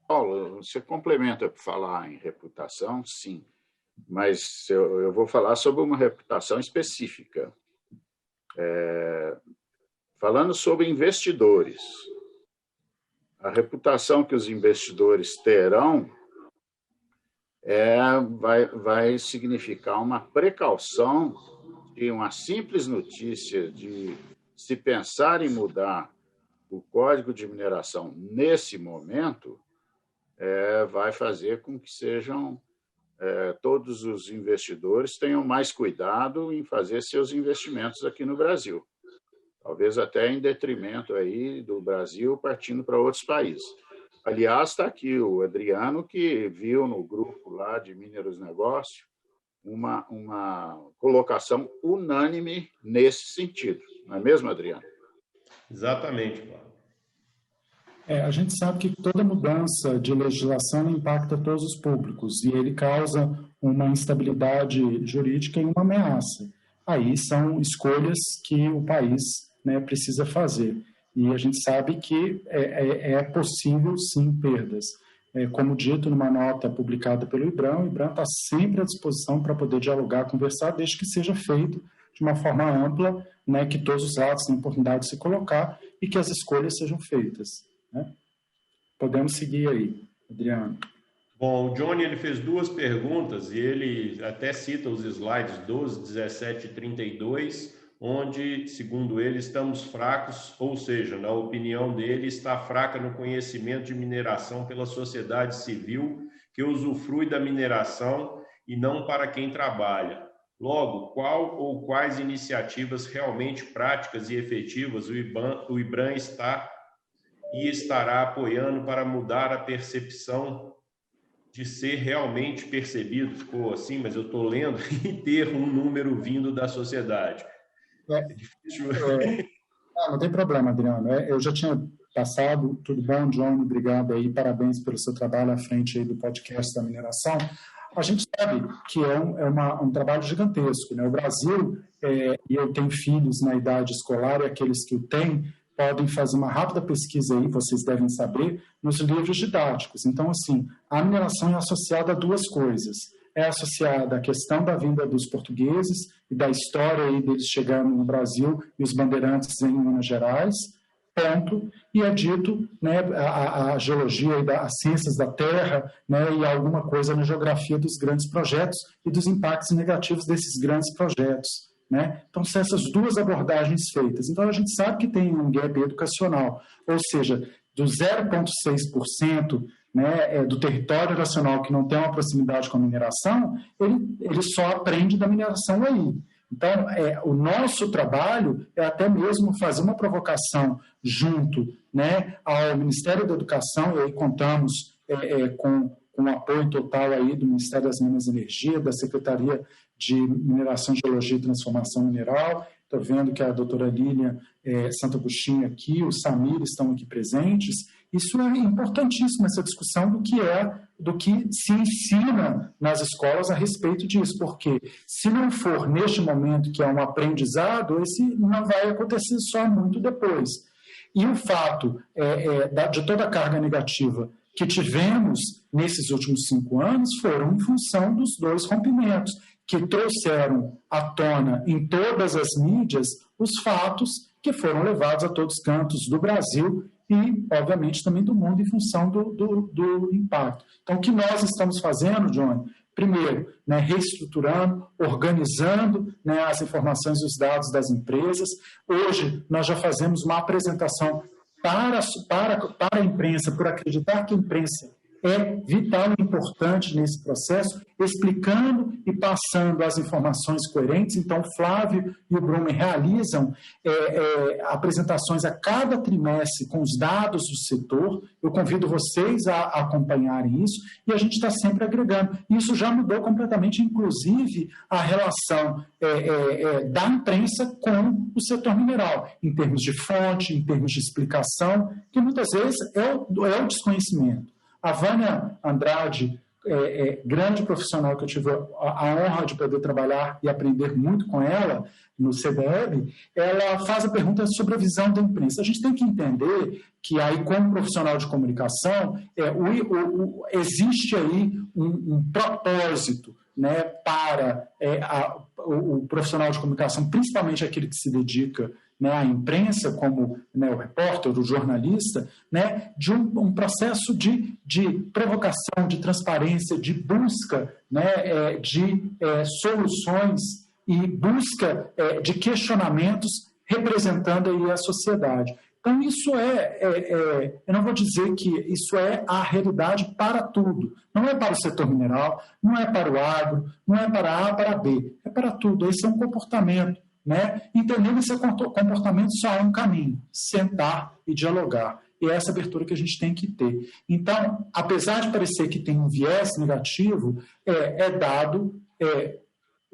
S4: Paulo, você complementa para falar em reputação, sim, mas eu vou falar sobre uma reputação específica. Falando sobre investidores, a reputação que os investidores terão vai significar uma precaução de uma simples notícia de se pensar em mudar o Código de Mineração nesse momento, vai fazer com que todos os investidores tenham mais cuidado em fazer seus investimentos aqui no Brasil. Talvez até em detrimento aí do Brasil, partindo para outros países. Aliás, está aqui o Adriano, que viu no grupo lá de Mineros Negócio uma colocação unânime nesse sentido. Não é mesmo, Adriano?
S2: Exatamente, Flávio.
S3: A gente sabe que toda mudança de legislação impacta todos os públicos e ele causa uma instabilidade jurídica e uma ameaça. Aí são escolhas que o país, né, precisa fazer. E a gente sabe que é possível, sim, perdas. Como dito numa nota publicada pelo IBRAM, o IBRAM está sempre à disposição para poder dialogar, conversar, desde que seja feito de uma forma ampla, né, que todos os lados tenham oportunidade de se colocar e que as escolhas sejam feitas, né? Podemos seguir aí, Adriano.
S2: Bom, o Johnny ele fez 2 perguntas e ele até cita os slides 12, 17 e 32, onde, segundo ele, estamos fracos, ou seja, na opinião dele, está fraca no conhecimento de mineração pela sociedade civil que usufrui da mineração e não para quem trabalha. Logo, qual ou quais iniciativas realmente práticas e efetivas o IBRAM está e estará apoiando para mudar a percepção de ser realmente percebido, ficou assim, mas eu estou lendo, e ter um número vindo da sociedade. É difícil.
S3: Não tem problema, Adriano. Eu já tinha passado, tudo bom, John? Obrigado aí, parabéns pelo seu trabalho à frente aí do podcast da mineração. A gente sabe que é um trabalho gigantesco, né? O Brasil, e eu tenho filhos na idade escolar, e aqueles que o têm, podem fazer uma rápida pesquisa aí, vocês devem saber, nos livros didáticos. Então, assim, a mineração é associada a 2 coisas. É associada à questão da vinda dos portugueses e da história aí deles chegando no Brasil e os bandeirantes em Minas Gerais, ponto. E é dito, né, a geologia e as ciências da terra, né, e alguma coisa na geografia dos grandes projetos e dos impactos negativos desses grandes projetos, né? Então, são essas 2 abordagens feitas. Então, a gente sabe que tem um gap educacional, ou seja, do 0,6%, né, do território nacional que não tem uma proximidade com a mineração, ele só aprende da mineração aí. Então, o nosso trabalho é até mesmo fazer uma provocação junto, né, ao Ministério da Educação, e aí contamos com o apoio total aí do Ministério das Minas e Energia, da Secretaria de Mineração, Geologia e Transformação Mineral. Estou vendo que a doutora Lília Santo Agostinho aqui, o Samir estão aqui presentes. Isso é importantíssimo, essa discussão do que se ensina nas escolas a respeito disso, porque se não for neste momento que é um aprendizado, esse não vai acontecer só muito depois. E o fato de toda a carga negativa que tivemos nesses últimos 5 anos foram em função dos 2 rompimentos, que trouxeram à tona em todas as mídias os fatos que foram levados a todos os cantos do Brasil e, obviamente, também do mundo em função do impacto. Então, o que nós estamos fazendo, Johnny? Primeiro, né, reestruturando, organizando, né, as informações e os dados das empresas. Hoje, nós já fazemos uma apresentação para a imprensa, por acreditar que a imprensa é vital e importante nesse processo, explicando e passando as informações coerentes. Então, o Flávio e o Bruno realizam apresentações a cada trimestre com os dados do setor. Eu convido vocês a acompanharem isso e a gente está sempre agregando. Isso já mudou completamente, inclusive, a relação da imprensa com o setor mineral, em termos de fonte, em termos de explicação, que muitas vezes é o desconhecimento. A Vânia Andrade, grande profissional que eu tive a honra de poder trabalhar e aprender muito com ela no CDL, ela faz a pergunta sobre a visão da imprensa. A gente tem que entender que aí, como profissional de comunicação, existe aí um propósito, né, para o profissional de comunicação, principalmente aquele que se dedica, né, à imprensa, como, né, o repórter, o jornalista, né, de um processo de provocação, de transparência, de busca, né, de soluções e busca de questionamentos representando aí a sociedade. Então, isso eu não vou dizer que isso é a realidade para tudo. Não é para o setor mineral, não é para o agro, não é para A, para B. É para tudo. Esse é um comportamento, né? Entendendo esse comportamento, só há um caminho: sentar e dialogar. e é essa abertura que a gente tem que ter. Então, apesar de parecer que tem um viés negativo, é dado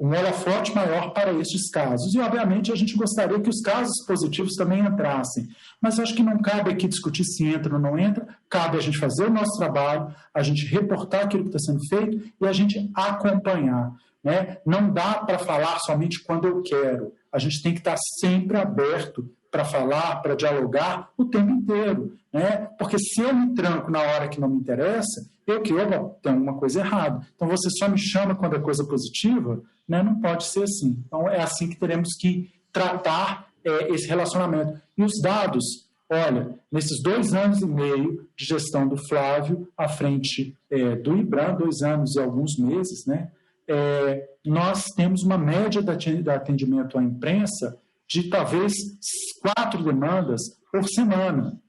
S3: um holofote maior para esses casos. E, obviamente, a gente gostaria que os casos positivos também entrassem. Mas acho que não cabe aqui discutir se entra ou não entra, cabe a gente fazer o nosso trabalho, a gente reportar aquilo que está sendo feito e a gente acompanhar. Né? Não dá para falar somente quando eu quero. A gente tem que estar sempre aberto para falar, para dialogar o tempo inteiro. Né? Porque se eu me tranco na hora que não me interessa, tem uma coisa errada. Então, você só me chama quando é coisa positiva, né? Não pode ser assim. Então, é assim que teremos que tratar esse relacionamento. E os dados, olha, nesses 2 anos e meio de gestão do Flávio à frente do IBRAM, 2 anos e alguns meses, né? Nós temos uma média de atendimento à imprensa de talvez 4 demandas por semana.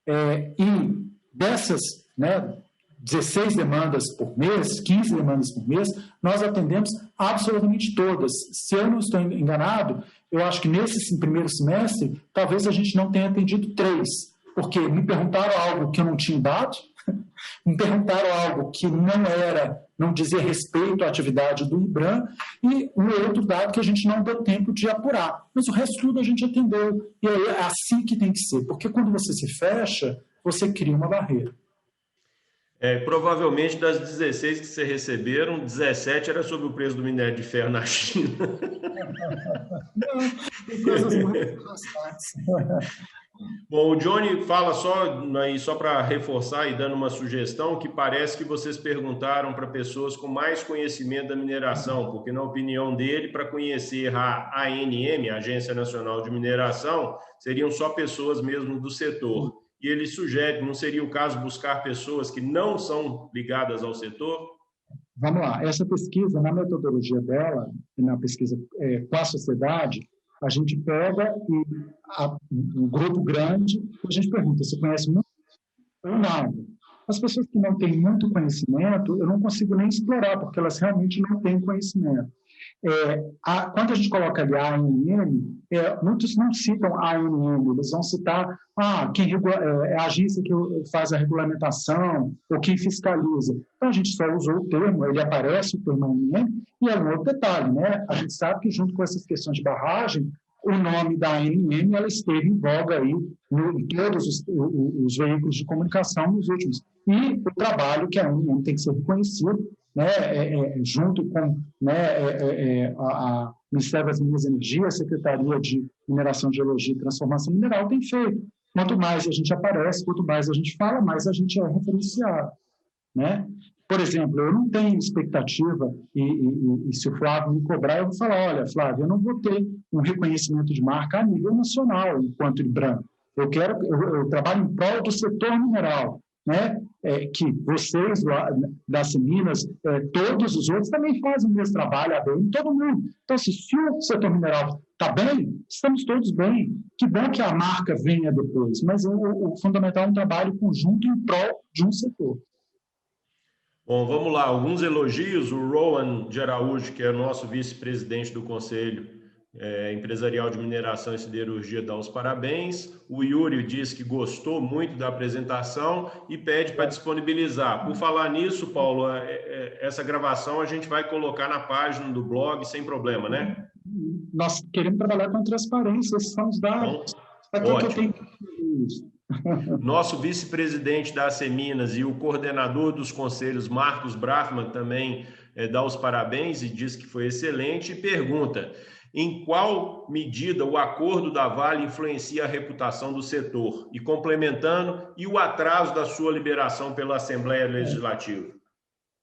S3: E dessas, né, 16 demandas por mês, 15 demandas por mês, nós atendemos absolutamente todas. Se eu não estou enganado, eu acho que nesse primeiro semestre, talvez a gente não tenha atendido 3, porque me perguntaram algo que eu não tinha dado, me perguntaram algo que não dizia respeito à atividade do IBRAM, e um outro dado que a gente não deu tempo de apurar. Mas o resto tudo a gente atendeu. E aí é assim que tem que ser, porque quando você se fecha, você cria uma barreira.
S2: Provavelmente das 16 que você receberam, 17 era sobre o preço do minério de ferro na China.
S3: Não, tem coisas muito constantes.
S2: Bom, o Johnny fala só para reforçar e dando uma sugestão, que parece que vocês perguntaram para pessoas com mais conhecimento da mineração, porque na opinião dele, para conhecer a ANM, a Agência Nacional de Mineração, seriam só pessoas mesmo do setor. E ele sugere, não seria o caso buscar pessoas que não são ligadas ao setor?
S3: Vamos lá. Essa pesquisa, na metodologia dela, na pesquisa com a sociedade, a gente pega um grupo grande e a gente pergunta, você conhece muito ou não? As pessoas que não têm muito conhecimento, eu não consigo nem explorar, porque elas realmente não têm conhecimento. Quando a gente coloca ali a ANM, muitos não citam a ANM, eles vão citar quem a agência que faz a regulamentação ou quem fiscaliza. Então, a gente só usou o termo, ele aparece o termo ANM, e é um outro detalhe, né? A gente sabe que junto com essas questões de barragem, o nome da ANM ela esteve em voga aí em todos os veículos de comunicação nos últimos. E o trabalho que a ANM tem que ser reconhecido, né, junto com a Ministério das Minas e Energia, a Secretaria de Mineração, Geologia e Transformação Mineral tem feito. Quanto mais a gente aparece, quanto mais a gente fala, mais a gente é referenciado. Né? Por exemplo, eu não tenho expectativa, e se o Flávio me cobrar, eu vou falar, olha, Flávio, eu não vou ter um reconhecimento de marca a nível nacional, enquanto IBRAM. Eu trabalho em prol do setor mineral, né? Que vocês das Minas, todos os outros também fazem o mesmo trabalho, todo mundo. Então, se o setor mineral está bem, estamos todos bem. Que bom que a marca venha depois, mas o fundamental é um trabalho conjunto em prol de um setor.
S2: Bom, vamos lá. Alguns elogios. O Rowan de Araújo, que é o nosso vice-presidente do Conselho Empresarial de Mineração e Siderurgia, dá os parabéns. O Yuri diz que gostou muito da apresentação e pede para disponibilizar. Por falar nisso, Paulo, essa gravação a gente vai colocar na página do blog sem problema, né?
S3: Nós queremos trabalhar com transparência, esses são os dados.
S2: Então, ótimo. Nosso vice-presidente da Minas e o coordenador dos conselhos, Marcos Brafman, também dá os parabéns e diz que foi excelente e pergunta: em qual medida o acordo da Vale influencia a reputação do setor? E complementando, e o atraso da sua liberação pela Assembleia Legislativa?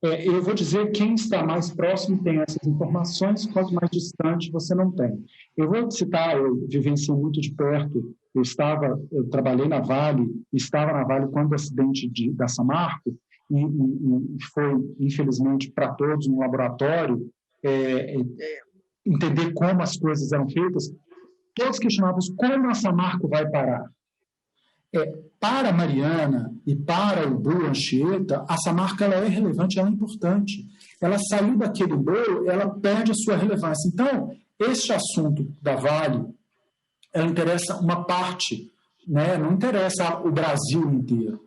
S3: Eu vou dizer, quem está mais próximo tem essas informações, quanto mais distante você não tem. Eu vou citar, eu vivenciei muito de perto, eu trabalhei na Vale, estava na Vale quando o acidente da Samarco, e foi, infelizmente, para todos um laboratório, entender como as coisas eram feitas. Todos questionávamos como a Samarco vai parar. Para a Mariana e para o Bru Anchieta, a Samarco ela é relevante, ela é importante. Ela saiu daquele bolo, ela perde a sua relevância. Então, este assunto da Vale, ela interessa uma parte né? Não interessa o Brasil inteiro.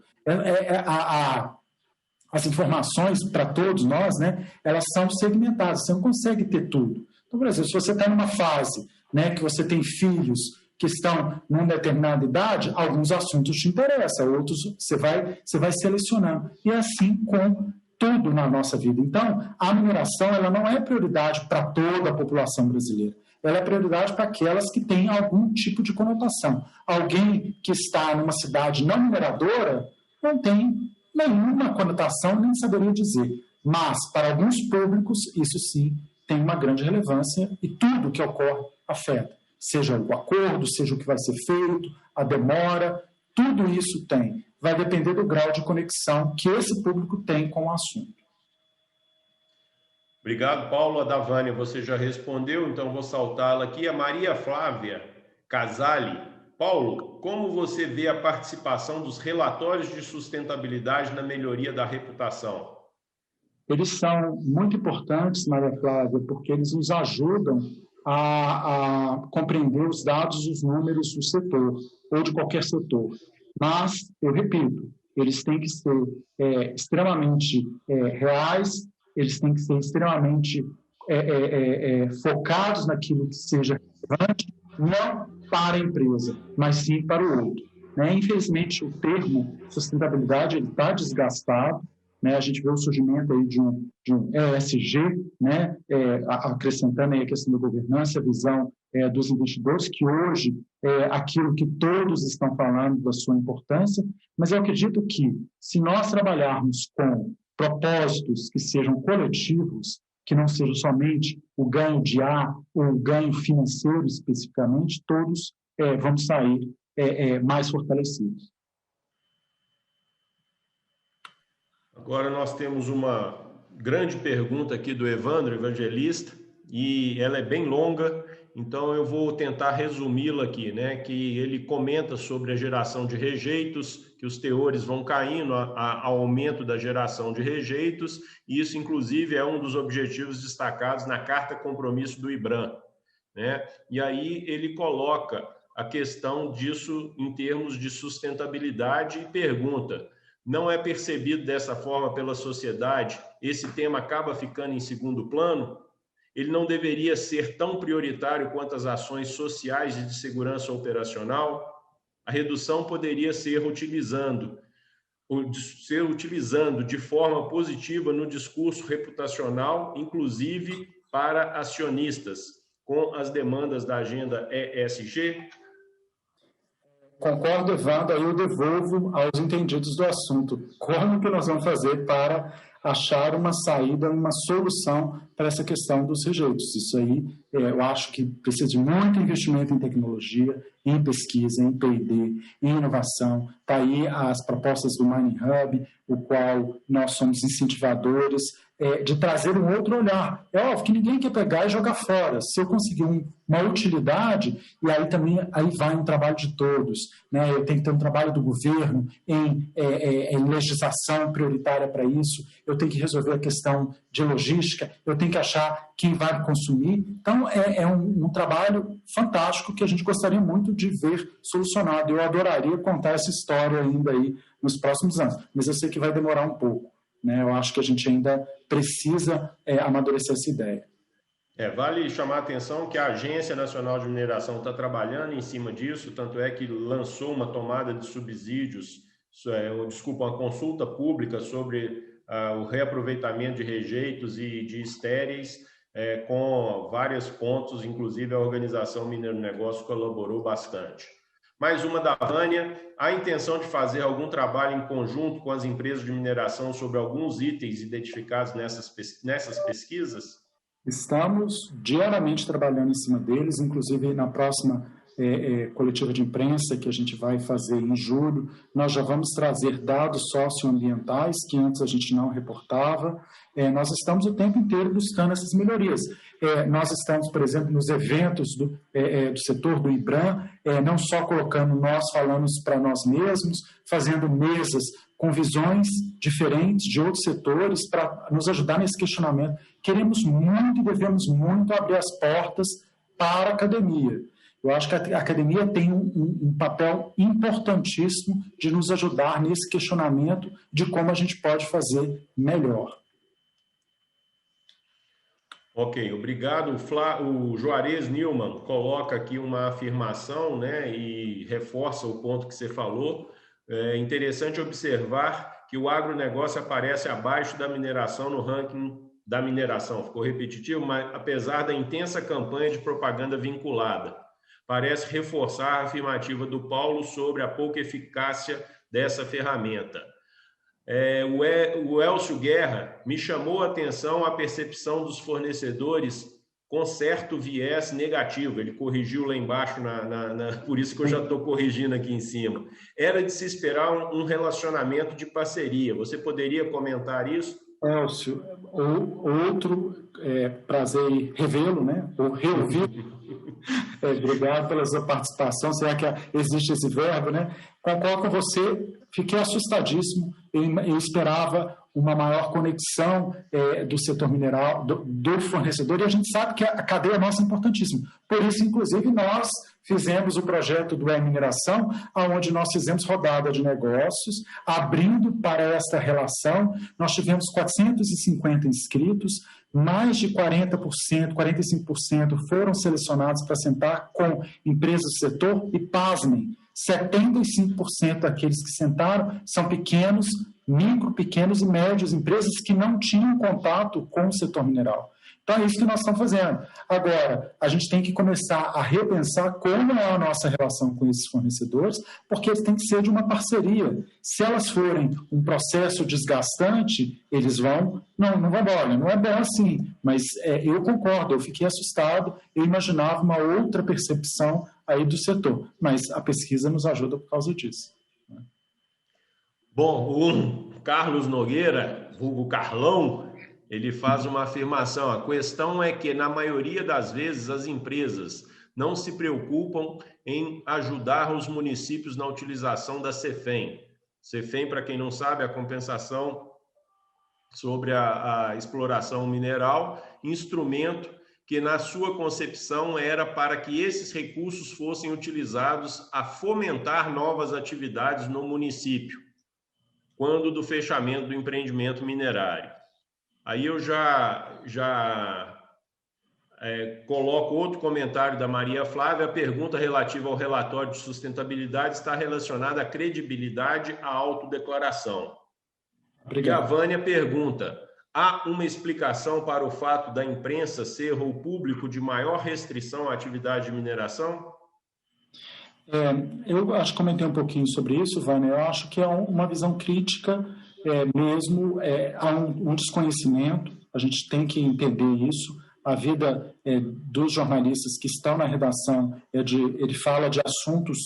S3: As informações para todos nós, né, elas são segmentadas, você não consegue ter tudo. Então, por exemplo, se você está numa fase, né, que você tem filhos que estão numa determinada idade, alguns assuntos te interessam, outros você vai selecionando. E é assim com tudo na nossa vida. Então, a mineração ela não é prioridade para toda a população brasileira. Ela é prioridade para aquelas que têm algum tipo de conotação. Alguém que está numa cidade não mineradora não tem nenhuma conotação, nem saberia dizer. Mas, para alguns públicos, isso sim tem uma grande relevância e tudo que ocorre afeta. Seja o acordo, seja o que vai ser feito, a demora, tudo isso tem. Vai depender do grau de conexão que esse público tem com o assunto.
S2: Obrigado, Paulo. A Davânia, você já respondeu, então vou saltá-la aqui. A Maria Flávia Casali. Paulo, como você vê a participação dos relatórios de sustentabilidade na melhoria da reputação?
S3: Eles são muito importantes, Maria Flávia, porque eles nos ajudam a compreender os dados e os números do setor, ou de qualquer setor. Mas, eu repito, eles têm que ser extremamente reais, eles têm que ser extremamente focados naquilo que seja relevante, não para a empresa, mas sim para o outro. Né? Infelizmente, o termo sustentabilidade está desgastado, né? A gente vê o surgimento aí de um ESG, né? Acrescentando aí a questão da governança, a visão dos investidores, que hoje é aquilo que todos estão falando da sua importância, mas eu acredito que, se nós trabalharmos com propósitos que sejam coletivos, que não seja somente o ganho de A ou o ganho financeiro especificamente, todos vamos sair mais fortalecidos.
S2: Agora nós temos uma grande pergunta aqui do Evandro Evangelista, e ela é bem longa, então eu vou tentar resumi-la aqui, né? Que ele comenta sobre a geração de rejeitos, que os teores vão caindo ao aumento da geração de rejeitos, e isso, inclusive, é um dos objetivos destacados na Carta Compromisso do IBRAM, né? E aí ele coloca a questão disso em termos de sustentabilidade e pergunta: não é percebido dessa forma pela sociedade? Esse tema acaba ficando em segundo plano? Ele não deveria ser tão prioritário quanto as ações sociais e de segurança operacional? A redução poderia ser utilizando de forma positiva no discurso reputacional, inclusive para acionistas, com as demandas da agenda ESG?
S3: Concordo, Evandro, aí eu devolvo aos entendidos do assunto. Como que nós vamos fazer para achar uma saída, uma solução para essa questão dos rejeitos? Isso aí, eu acho que precisa de muito investimento em tecnologia, em pesquisa, em P&D, em inovação. Está aí as propostas do Mining Hub, o qual nós somos incentivadores, de trazer um outro olhar. É óbvio que ninguém quer pegar e jogar fora. Se eu conseguir uma utilidade, e aí também vai um trabalho de todos, né? Eu tenho que ter um trabalho do governo em legislação prioritária para isso, eu tenho que resolver a questão de logística, eu tenho que achar quem vai consumir. Então, é um trabalho fantástico que a gente gostaria muito de ver solucionado. Eu adoraria contar essa história ainda aí nos próximos anos, mas eu sei que vai demorar um pouco. Né? Eu acho que a gente ainda precisa amadurecer essa ideia.
S2: Vale chamar a atenção que a Agência Nacional de Mineração está trabalhando em cima disso, tanto é que lançou uma tomada de subsídios, uma consulta pública sobre o reaproveitamento de rejeitos e de estéreis, com vários pontos, inclusive a Organização Mineiro Negócio colaborou bastante. Mais uma da Vânia: há intenção de fazer algum trabalho em conjunto com as empresas de mineração sobre alguns itens identificados nessas pesquisas?
S3: Estamos diariamente trabalhando em cima deles, inclusive na próxima coletiva de imprensa que a gente vai fazer em julho, nós já vamos trazer dados socioambientais que antes a gente não reportava. Nós estamos o tempo inteiro buscando essas melhorias. Nós estamos, por exemplo, nos eventos do setor do IBRAM, não só colocando nós falando para nós mesmos, fazendo mesas com visões diferentes de outros setores para nos ajudar nesse questionamento. Queremos muito e devemos muito abrir as portas para a academia. Eu acho que a academia tem um papel importantíssimo de nos ajudar nesse questionamento de como a gente pode fazer melhor.
S2: Ok, obrigado. O Juarez Nilman coloca aqui uma afirmação, né, e reforça o ponto que você falou. É interessante observar que o agronegócio aparece abaixo da mineração no ranking da mineração. Ficou repetitivo, mas apesar da intensa campanha de propaganda vinculada, parece reforçar a afirmativa do Paulo sobre a pouca eficácia dessa ferramenta. O Elcio Guerra me chamou a atenção a percepção dos fornecedores com certo viés negativo. Ele corrigiu lá embaixo, por isso que eu já estou corrigindo aqui em cima. Era de se esperar um relacionamento de parceria. Você poderia comentar isso?
S3: Elcio, outro prazer em revê-lo, né? Ou reouvi-lo. Obrigado pela sua participação. Será que existe esse verbo, né? Concordo com você, fiquei assustadíssimo. Eu esperava uma maior conexão do setor mineral, do fornecedor, e a gente sabe que a cadeia nossa é importantíssima. Por isso, inclusive, nós fizemos o projeto do E-Mineração, onde nós fizemos rodada de negócios, abrindo para esta relação. Nós tivemos 450 inscritos, mais de 40%, 45% foram selecionados para sentar com empresas do setor e, pasmem, 75% daqueles que sentaram são pequenos, micro, pequenos e médios, empresas que não tinham contato com o setor mineral. Então, é isso que nós estamos fazendo. Agora, a gente tem que começar a repensar como é a nossa relação com esses fornecedores, porque eles têm que ser de uma parceria. Se elas forem um processo desgastante, eles vão... Não vão embora, não é bom assim. Mas eu concordo, eu fiquei assustado, eu imaginava uma outra percepção aí do setor. Mas a pesquisa nos ajuda por causa disso.
S2: Bom, o Carlos Nogueira, vulgo Carlão, ele faz uma afirmação. A questão é que, na maioria das vezes, as empresas não se preocupam em ajudar os municípios na utilização da CEFEM. CEFEM, para quem não sabe, é a compensação sobre a exploração mineral, instrumento que, na sua concepção, era para que esses recursos fossem utilizados a fomentar novas atividades no município, quando do fechamento do empreendimento minerário. Aí eu já coloco outro comentário da Maria Flávia. A pergunta relativa ao relatório de sustentabilidade está relacionada à credibilidade à autodeclaração.
S3: Obrigado.
S2: E a Vânia pergunta: há uma explicação para o fato da imprensa ser o público de maior restrição à atividade de mineração?
S3: Eu acho que comentei um pouquinho sobre isso, Vânia. Eu acho que é uma visão crítica mesmo, há um desconhecimento, a gente tem que entender isso. A vida dos jornalistas que estão na redação, ele fala de assuntos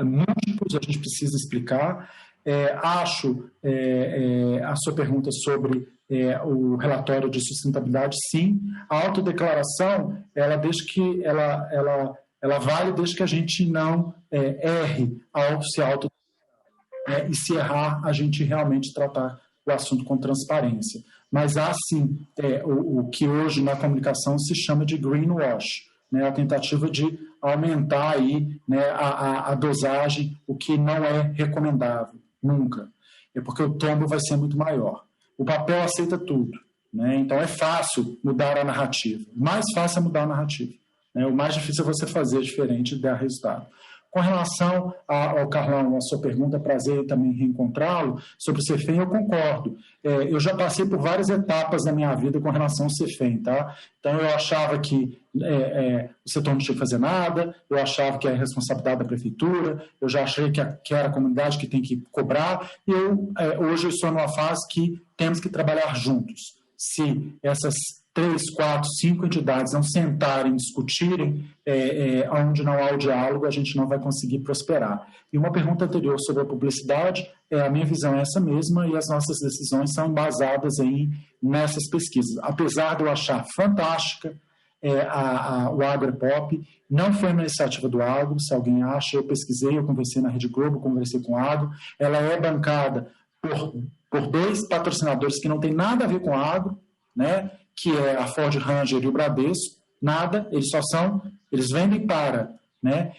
S3: múltiplos, a gente precisa explicar. Acho a sua pergunta sobre o relatório de sustentabilidade, sim. A autodeclaração, ela vale desde que a gente não erre ao se autodeclarar. E se errar, a gente realmente tratar o assunto com transparência. Mas há, sim, o que hoje na comunicação se chama de greenwash, né, a tentativa de aumentar aí, né, a dosagem, o que não é recomendável, nunca. É porque o tombo vai ser muito maior. O papel aceita tudo, né, então é fácil mudar a narrativa. O mais fácil é mudar a narrativa, né, o mais difícil é você fazer diferente e dar resultado. Com relação ao Carlão, a sua pergunta, prazer também reencontrá-lo, sobre o CEFEM, eu concordo. Eu já passei por várias etapas da minha vida com relação ao CEFEM, tá? Então, eu achava que o setor não tinha que fazer nada, eu achava que era responsabilidade da prefeitura, eu já achei que era a comunidade que tem que cobrar, e hoje eu estou numa fase que temos que trabalhar juntos. Se essas 3, 4, 5 entidades não sentarem, discutirem, onde não há o diálogo, a gente não vai conseguir prosperar. E uma pergunta anterior sobre a publicidade, a minha visão é essa mesma, e as nossas decisões são basadas nessas pesquisas. Apesar de eu achar fantástica o Agropop, não foi uma iniciativa do Agro, se alguém acha, eu pesquisei, eu conversei na Rede Globo, conversei com o Agro, ela é bancada por 2 patrocinadores que não tem nada a ver com o Agro, né? Que é a Ford Ranger e o Bradesco, nada, eles vendem para, né?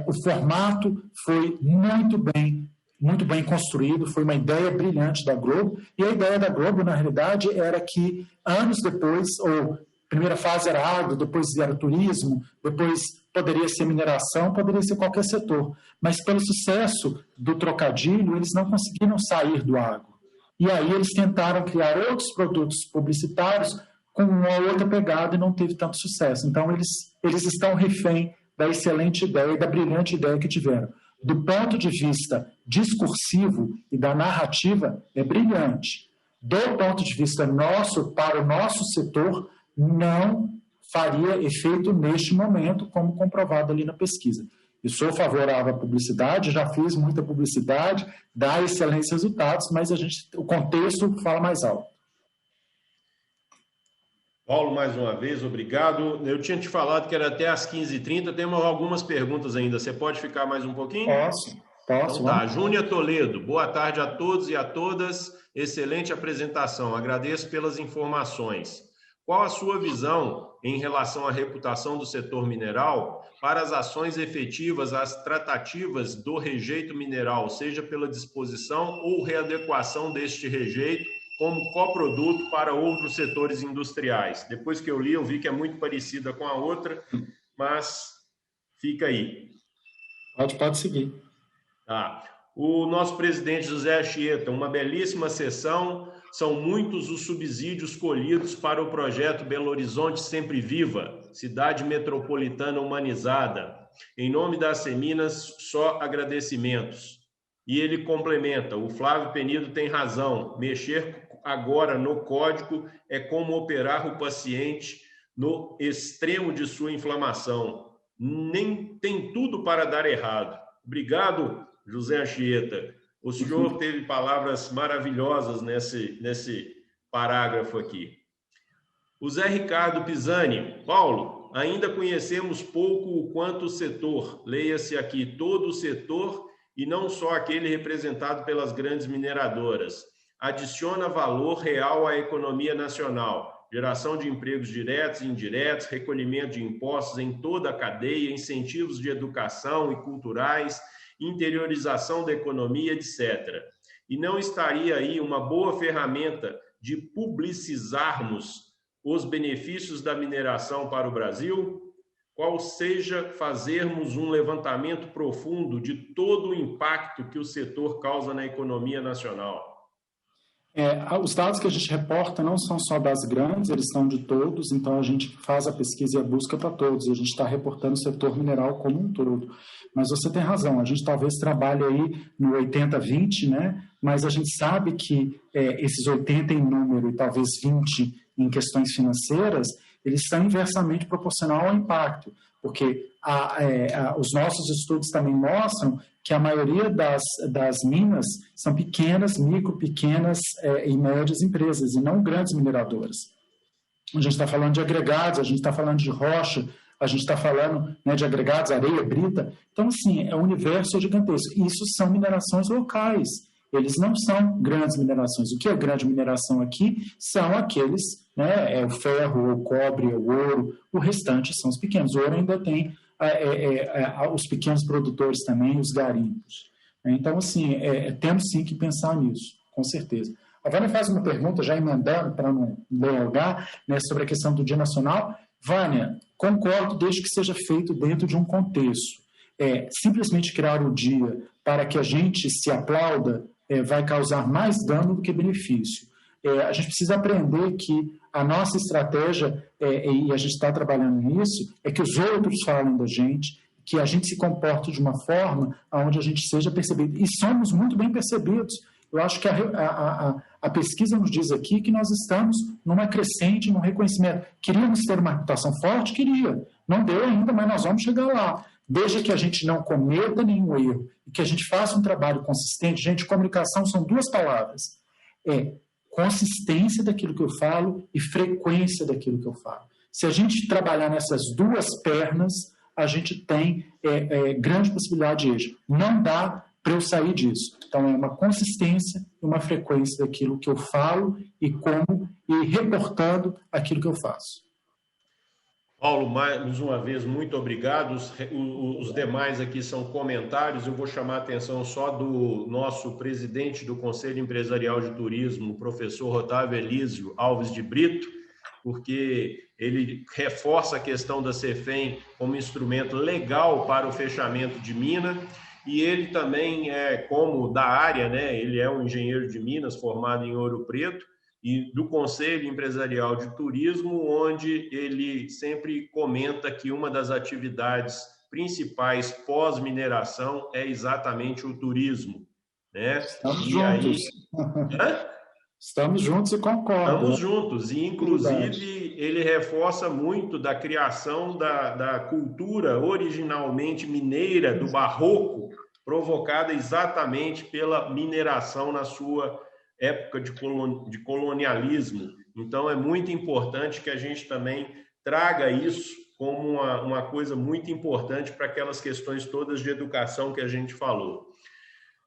S3: O formato foi muito bem construído, foi uma ideia brilhante da Globo, e a ideia da Globo, na realidade, era que anos depois, ou primeira fase era agro, depois era turismo, depois poderia ser mineração, poderia ser qualquer setor, mas pelo sucesso do trocadilho, eles não conseguiram sair do agro. E aí eles tentaram criar outros produtos publicitários com uma outra pegada e não teve tanto sucesso. Então, eles estão refém da excelente ideia e da brilhante ideia que tiveram. Do ponto de vista discursivo e da narrativa, é brilhante. Do ponto de vista nosso, para o nosso setor, não faria efeito neste momento, como comprovado ali na pesquisa. Eu sou favorável à publicidade, já fiz muita publicidade, dá excelentes resultados, mas o contexto fala mais alto.
S2: Paulo, mais uma vez, obrigado. Eu tinha te falado que era até às 15h30, temos algumas perguntas ainda. Você pode ficar mais um pouquinho?
S3: Posso.
S2: Então tá. Júnia Toledo, boa tarde a todos e a todas. Excelente apresentação, agradeço pelas informações. Qual a sua visão em relação à reputação do setor mineral para as ações efetivas às tratativas do rejeito mineral, seja pela disposição ou readequação deste rejeito como coproduto para outros setores industriais? Depois que eu li, eu vi que é muito parecida com a outra, mas fica aí.
S3: Pode seguir.
S2: Tá. O nosso presidente José Anchieta, uma belíssima sessão. São muitos os subsídios colhidos para o projeto Belo Horizonte Sempre Viva, cidade metropolitana humanizada. Em nome da Seminas, só agradecimentos. E ele complementa, o Flávio Penido tem razão, mexer agora no código é como operar o paciente no extremo de sua inflamação. Nem tem tudo para dar errado. Obrigado, José Anchieta. O senhor teve palavras maravilhosas nesse parágrafo aqui. O Zé Ricardo Pisani. Paulo, ainda conhecemos pouco o quanto o setor, leia-se aqui todo o setor e não só aquele representado pelas grandes mineradoras, adiciona valor real à economia nacional, geração de empregos diretos e indiretos, recolhimento de impostos em toda a cadeia, incentivos de educação e culturais, interiorização da economia, etc. E não estaria aí uma boa ferramenta de publicizarmos os benefícios da mineração para o Brasil? Qual seja fazermos um levantamento profundo de todo o impacto que o setor causa na economia nacional?
S3: Os dados que a gente reporta não são só das grandes, eles são de todos, então a gente faz a pesquisa e a busca para todos, e a gente está reportando o setor mineral como um todo. Mas você tem razão, a gente talvez trabalhe aí no 80-20, né? Mas a gente sabe que esses 80 em número e talvez 20 em questões financeiras, eles são inversamente proporcional ao impacto, porque os nossos estudos também mostram que a maioria das minas são pequenas, pequenas e médias empresas, e não grandes mineradoras. A gente está falando de agregados, a gente está falando de rocha, a gente está falando, né, de agregados, areia, brita. Então, assim, o universo é gigantesco. Isso são minerações locais. Eles não são grandes minerações. O que é grande mineração aqui são aqueles, né, o ferro, o cobre, o ouro, o restante são os pequenos. O ouro ainda tem os pequenos produtores também, os garimpos. Então, assim, temos sim que pensar nisso, com certeza. A Vânia faz uma pergunta, já emendando, para não delongar, né, sobre a questão do Dia Nacional. Vânia, concordo desde que seja feito dentro de um contexto. Simplesmente criar o dia para que a gente se aplauda vai causar mais dano do que benefício. A gente precisa aprender que a nossa estratégia, e a gente está trabalhando nisso, é que os outros falem da gente, que a gente se comporte de uma forma onde a gente seja percebido. E somos muito bem percebidos. Eu acho que a pesquisa nos diz aqui que nós estamos numa crescente, num reconhecimento. Queríamos ter uma reputação forte? Queria. Não deu ainda, mas nós vamos chegar lá. Desde que a gente não cometa nenhum erro e que a gente faça um trabalho consistente. Gente, comunicação são duas palavras. Consistência daquilo que eu falo e frequência daquilo que eu falo. Se a gente trabalhar nessas duas pernas, a gente tem grande possibilidade de êxito. Não dá para eu sair disso. Então, é uma consistência e uma frequência daquilo que eu falo e como, e reportando aquilo que eu faço.
S2: Paulo, mais uma vez, muito obrigado. Os demais aqui são comentários. Eu vou chamar a atenção só do nosso presidente do Conselho Empresarial de Turismo, o professor Otávio Elísio Alves de Brito, porque ele reforça a questão da CEFEM como instrumento legal para o fechamento de mina, e ele também como da área, né? Ele é um engenheiro de Minas formado em Ouro Preto, e do Conselho Empresarial de Turismo, onde ele sempre comenta que uma das atividades principais pós-mineração é exatamente o turismo, né?
S3: Estamos juntos. Estamos juntos e concordo.
S2: Estamos juntos, e inclusive ele reforça muito da criação da cultura originalmente mineira, do barroco, provocada exatamente pela mineração na sua época de colonialismo. Então, é muito importante que a gente também traga isso como uma coisa muito importante para aquelas questões todas de educação que a gente falou.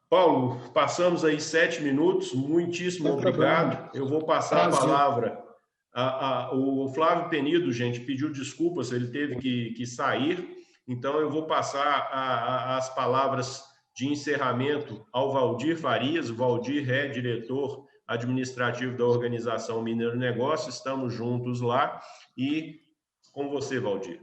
S2: Paulo, passamos aí 7 minutos, muitíssimo obrigado. Eu vou passar a palavra. O Flávio Penido, gente, pediu desculpas, ele teve que sair, então eu vou passar as palavras de encerramento ao Valdir Farias. O Valdir é diretor administrativo da Organização Mineiro Negócio, estamos juntos lá, e com você, Valdir.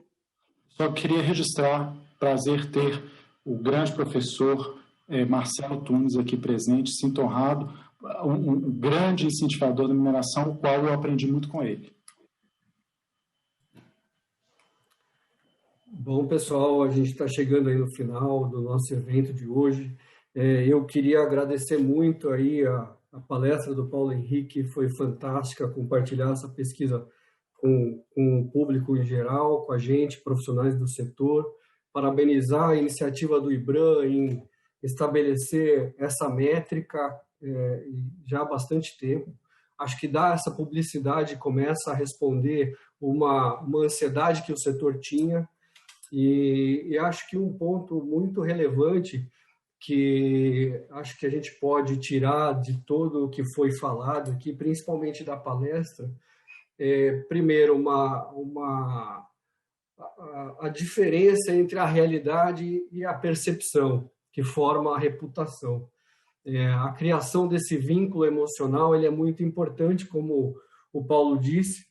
S3: Só queria registrar, prazer ter o grande professor Marcelo Tunes aqui presente, sinto honrado, um grande incentivador da mineração, o qual eu aprendi muito com ele.
S7: Bom, pessoal, a gente está chegando aí no final do nosso evento de hoje. Eu queria agradecer muito aí a palestra do Paulo Henrique, foi fantástica compartilhar essa pesquisa com o público em geral, com a gente, profissionais do setor. Parabenizar a iniciativa do IBRAM em estabelecer essa métrica já há bastante tempo. Acho que dar essa publicidade começa a responder uma ansiedade que o setor tinha. E acho que um ponto muito relevante que acho que a gente pode tirar de todo o que foi falado aqui, principalmente da palestra, primeiro, a diferença entre a realidade e a percepção, que forma a reputação. A criação desse vínculo emocional ele é muito importante, como o Paulo disse,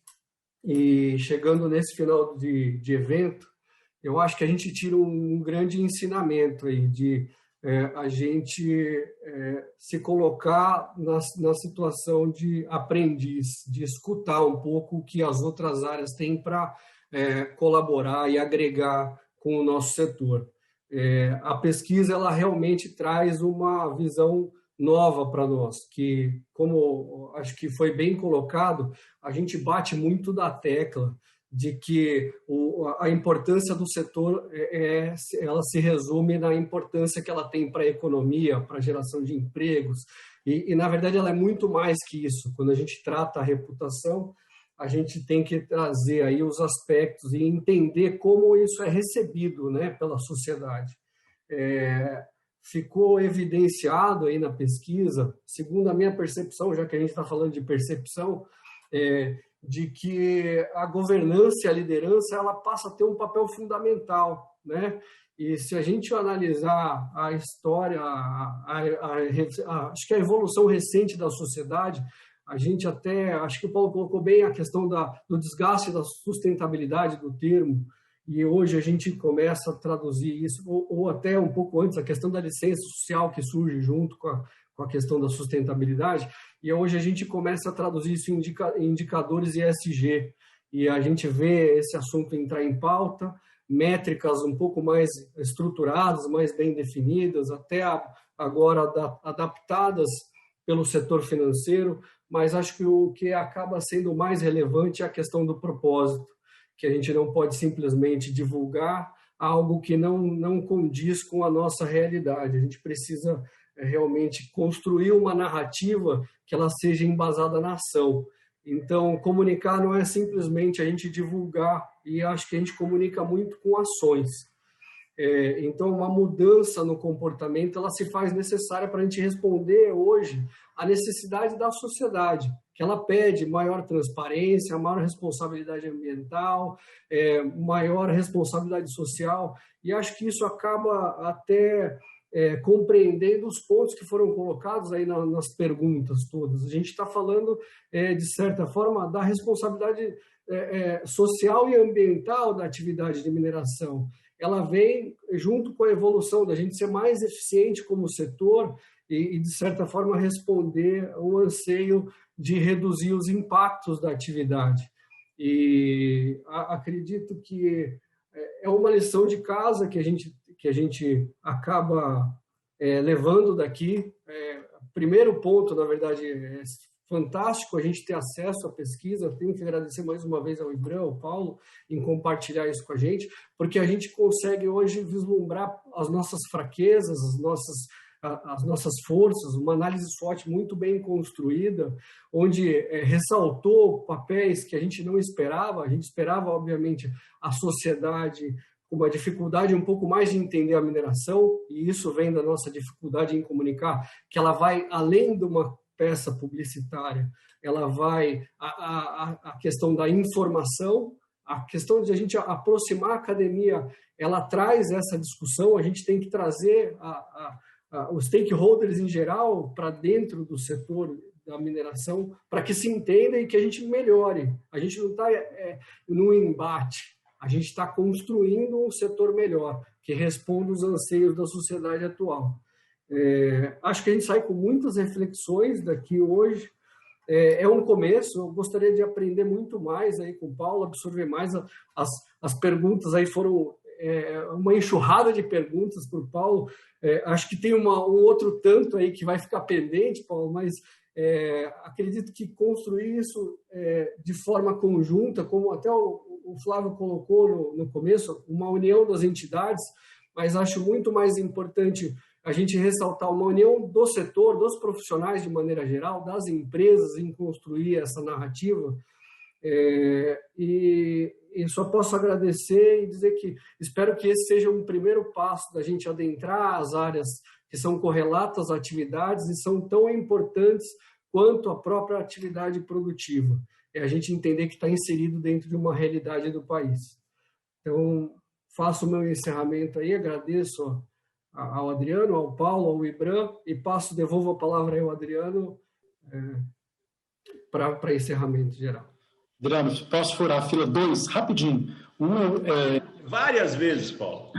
S7: e chegando nesse final de evento, eu acho que a gente tira um grande ensinamento aí de a gente se colocar na situação de aprendiz, de escutar um pouco o que as outras áreas têm para colaborar e agregar com o nosso setor. A pesquisa ela realmente traz uma visão nova para nós, que, como acho que foi bem colocado, a gente bate muito da tecla de que a importância do setor ela se resume na importância que ela tem para a economia, para a geração de empregos, e na verdade ela é muito mais que isso. Quando a gente trata a reputação, a gente tem que trazer aí os aspectos e entender como isso é recebido, né, pela sociedade. Ficou evidenciado aí na pesquisa, segundo a minha percepção, já que a gente está falando de percepção, de que a governança e a liderança ela passa a ter um papel fundamental, né? E se a gente analisar a história, acho que a evolução recente da sociedade, a gente até, acho que o Paulo colocou bem a questão do desgaste da sustentabilidade do termo, e hoje a gente começa a traduzir isso, ou até um pouco antes, a questão da licença social que surge junto com a questão da sustentabilidade, e hoje a gente começa a traduzir isso em indicadores ESG, e a gente vê esse assunto entrar em pauta, métricas um pouco mais estruturadas, mais bem definidas, até agora adaptadas pelo setor financeiro, mas acho que o que acaba sendo mais relevante é a questão do propósito, que a gente não pode simplesmente divulgar algo que não condiz com a nossa realidade. A gente precisa realmente construir uma narrativa que ela seja embasada na ação. Então, comunicar não é simplesmente a gente divulgar, e acho que a gente comunica muito com ações. Então, uma mudança no comportamento ela se faz necessária para a gente responder hoje à necessidade da sociedade. que ela pede maior transparência, maior responsabilidade ambiental, maior responsabilidade social, e acho que isso acaba até compreendendo os pontos que foram colocados aí nas perguntas todas. A gente está falando, de certa forma, da responsabilidade social e ambiental da atividade de mineração. Ela vem junto com a evolução da gente ser mais eficiente como setor e de certa forma, responder o anseio de reduzir os impactos da atividade. E acredito que é uma lição de casa que a gente acaba levando daqui. Primeiro ponto, na verdade, é fantástico a gente ter acesso à pesquisa. Tenho que agradecer mais uma vez ao IBRAM, ao Paulo, em compartilhar isso com a gente, porque a gente consegue hoje vislumbrar as nossas fraquezas, as nossas forças, uma análise SWOT muito bem construída, onde ressaltou papéis que a gente não esperava. A gente esperava, obviamente, a sociedade com uma dificuldade um pouco mais de entender a mineração, e isso vem da nossa dificuldade em comunicar, que ela vai além de uma peça publicitária, ela vai a questão da informação, a questão de a gente aproximar a academia, ela traz essa discussão, a gente tem que trazer os stakeholders em geral para dentro do setor da mineração, para que se entenda e que a gente melhore. A gente não está num embate, a gente está construindo um setor melhor, que responda aos anseios da sociedade atual. Acho que a gente sai com muitas reflexões daqui hoje. É um começo, eu gostaria de aprender muito mais aí com o Paulo, absorver mais as perguntas aí foram uma enxurrada de perguntas para o Paulo. Acho que tem um outro tanto aí que vai ficar pendente, Paulo, mas acredito que construir isso de forma conjunta, como até o Flávio colocou no começo, uma união das entidades, mas acho muito mais importante a gente ressaltar uma união do setor, dos profissionais de maneira geral, das empresas em construir essa narrativa. E só posso agradecer e dizer que espero que esse seja um primeiro passo da gente adentrar as áreas que são correlatas às atividades e são tão importantes quanto a própria atividade produtiva. É a gente entender que está inserido dentro de uma realidade do país. Então, faço o meu encerramento aí, agradeço ao Adriano, ao Paulo, ao IBRAM e devolvo a palavra aí ao Adriano para encerramento geral.
S3: Adriano, posso furar a fila 2? Rapidinho.
S2: Várias vezes, Paulo.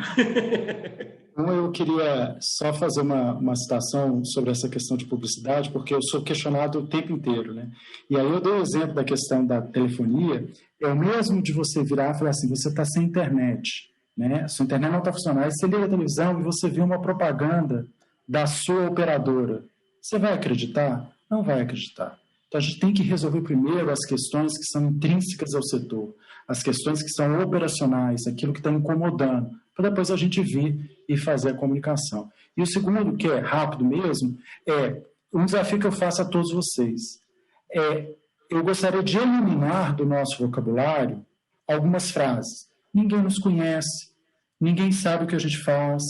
S3: Eu queria só fazer uma citação sobre essa questão de publicidade, porque eu sou questionado o tempo inteiro, né? E aí eu dei o exemplo da questão da telefonia, é o mesmo de você virar e falar assim, você está sem internet, né? Sua internet não está funcionando, aí você liga a televisão e você vê uma propaganda da sua operadora. Você vai acreditar? Não vai acreditar. Então, a gente tem que resolver primeiro as questões que são intrínsecas ao setor, as questões que são operacionais, aquilo que está incomodando, para depois a gente vir e fazer a comunicação. E o segundo, que é rápido mesmo, um desafio que eu faço a todos vocês. Eu gostaria de eliminar do nosso vocabulário algumas frases. Ninguém nos conhece, ninguém sabe o que a gente faz,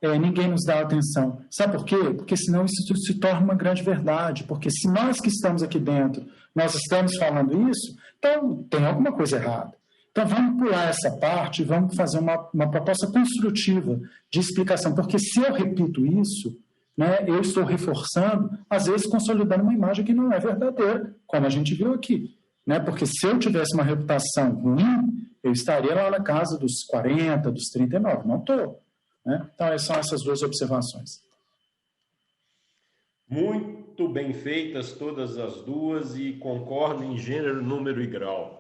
S3: ninguém nos dá atenção. Sabe por quê? Porque senão isso se torna uma grande verdade. Porque se nós que estamos aqui dentro, nós estamos falando isso, então tem alguma coisa errada. Então vamos pular essa parte e vamos fazer uma proposta construtiva de explicação. Porque se eu repito isso, né, eu estou reforçando, às vezes consolidando uma imagem que não é verdadeira, como a gente viu aqui. Né? Porque se eu tivesse uma reputação ruim, eu estaria lá na casa dos 40, dos 39. Não estou. Né? Então, são essas duas observações.
S2: Muito bem feitas todas as duas e concordo em gênero, número e grau.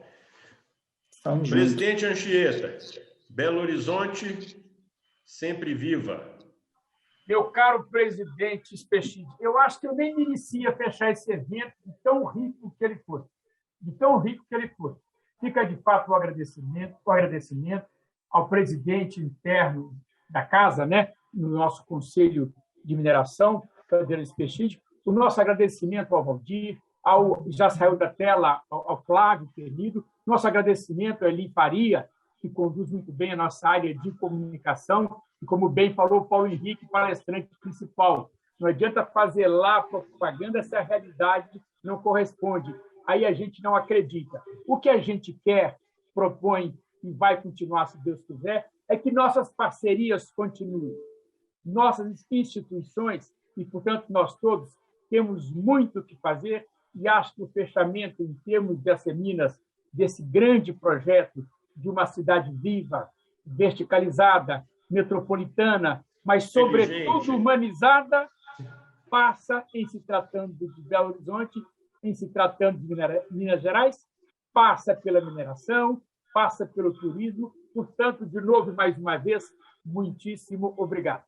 S3: Estamos
S2: Presidente Anchieta, Belo Horizonte, sempre viva.
S1: Meu caro presidente Spechid, eu acho que eu nem merecia fechar esse evento de tão rico que ele foi. Fica, de fato, o agradecimento ao presidente interno da casa, né, no nosso Conselho de Mineração, Adriano Spechid, o nosso agradecimento ao Valdir, já saiu da tela, ao Flávio Penido, nosso agradecimento a Eli Faria, que conduz muito bem a nossa área de comunicação, e como bem falou o Paulo Henrique, palestrante principal. Não adianta fazer lá propaganda se a realidade não corresponde. aí a gente não acredita. O que a gente quer, propõe e vai continuar, se Deus quiser, é que nossas parcerias continuem. Nossas instituições, e, portanto, nós todos, temos muito o que fazer, e acho que o fechamento, em termos de Minas, desse grande projeto de uma cidade viva, verticalizada, metropolitana, mas, sobretudo, humanizada, passa, em se tratando de Belo Horizonte, em se tratando de Minas Gerais, passa pela mineração, passa pelo turismo. Portanto, de novo, mais uma vez, muitíssimo obrigado.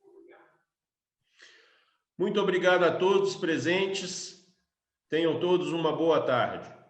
S2: Muito obrigado a todos presentes. Tenham todos uma boa tarde.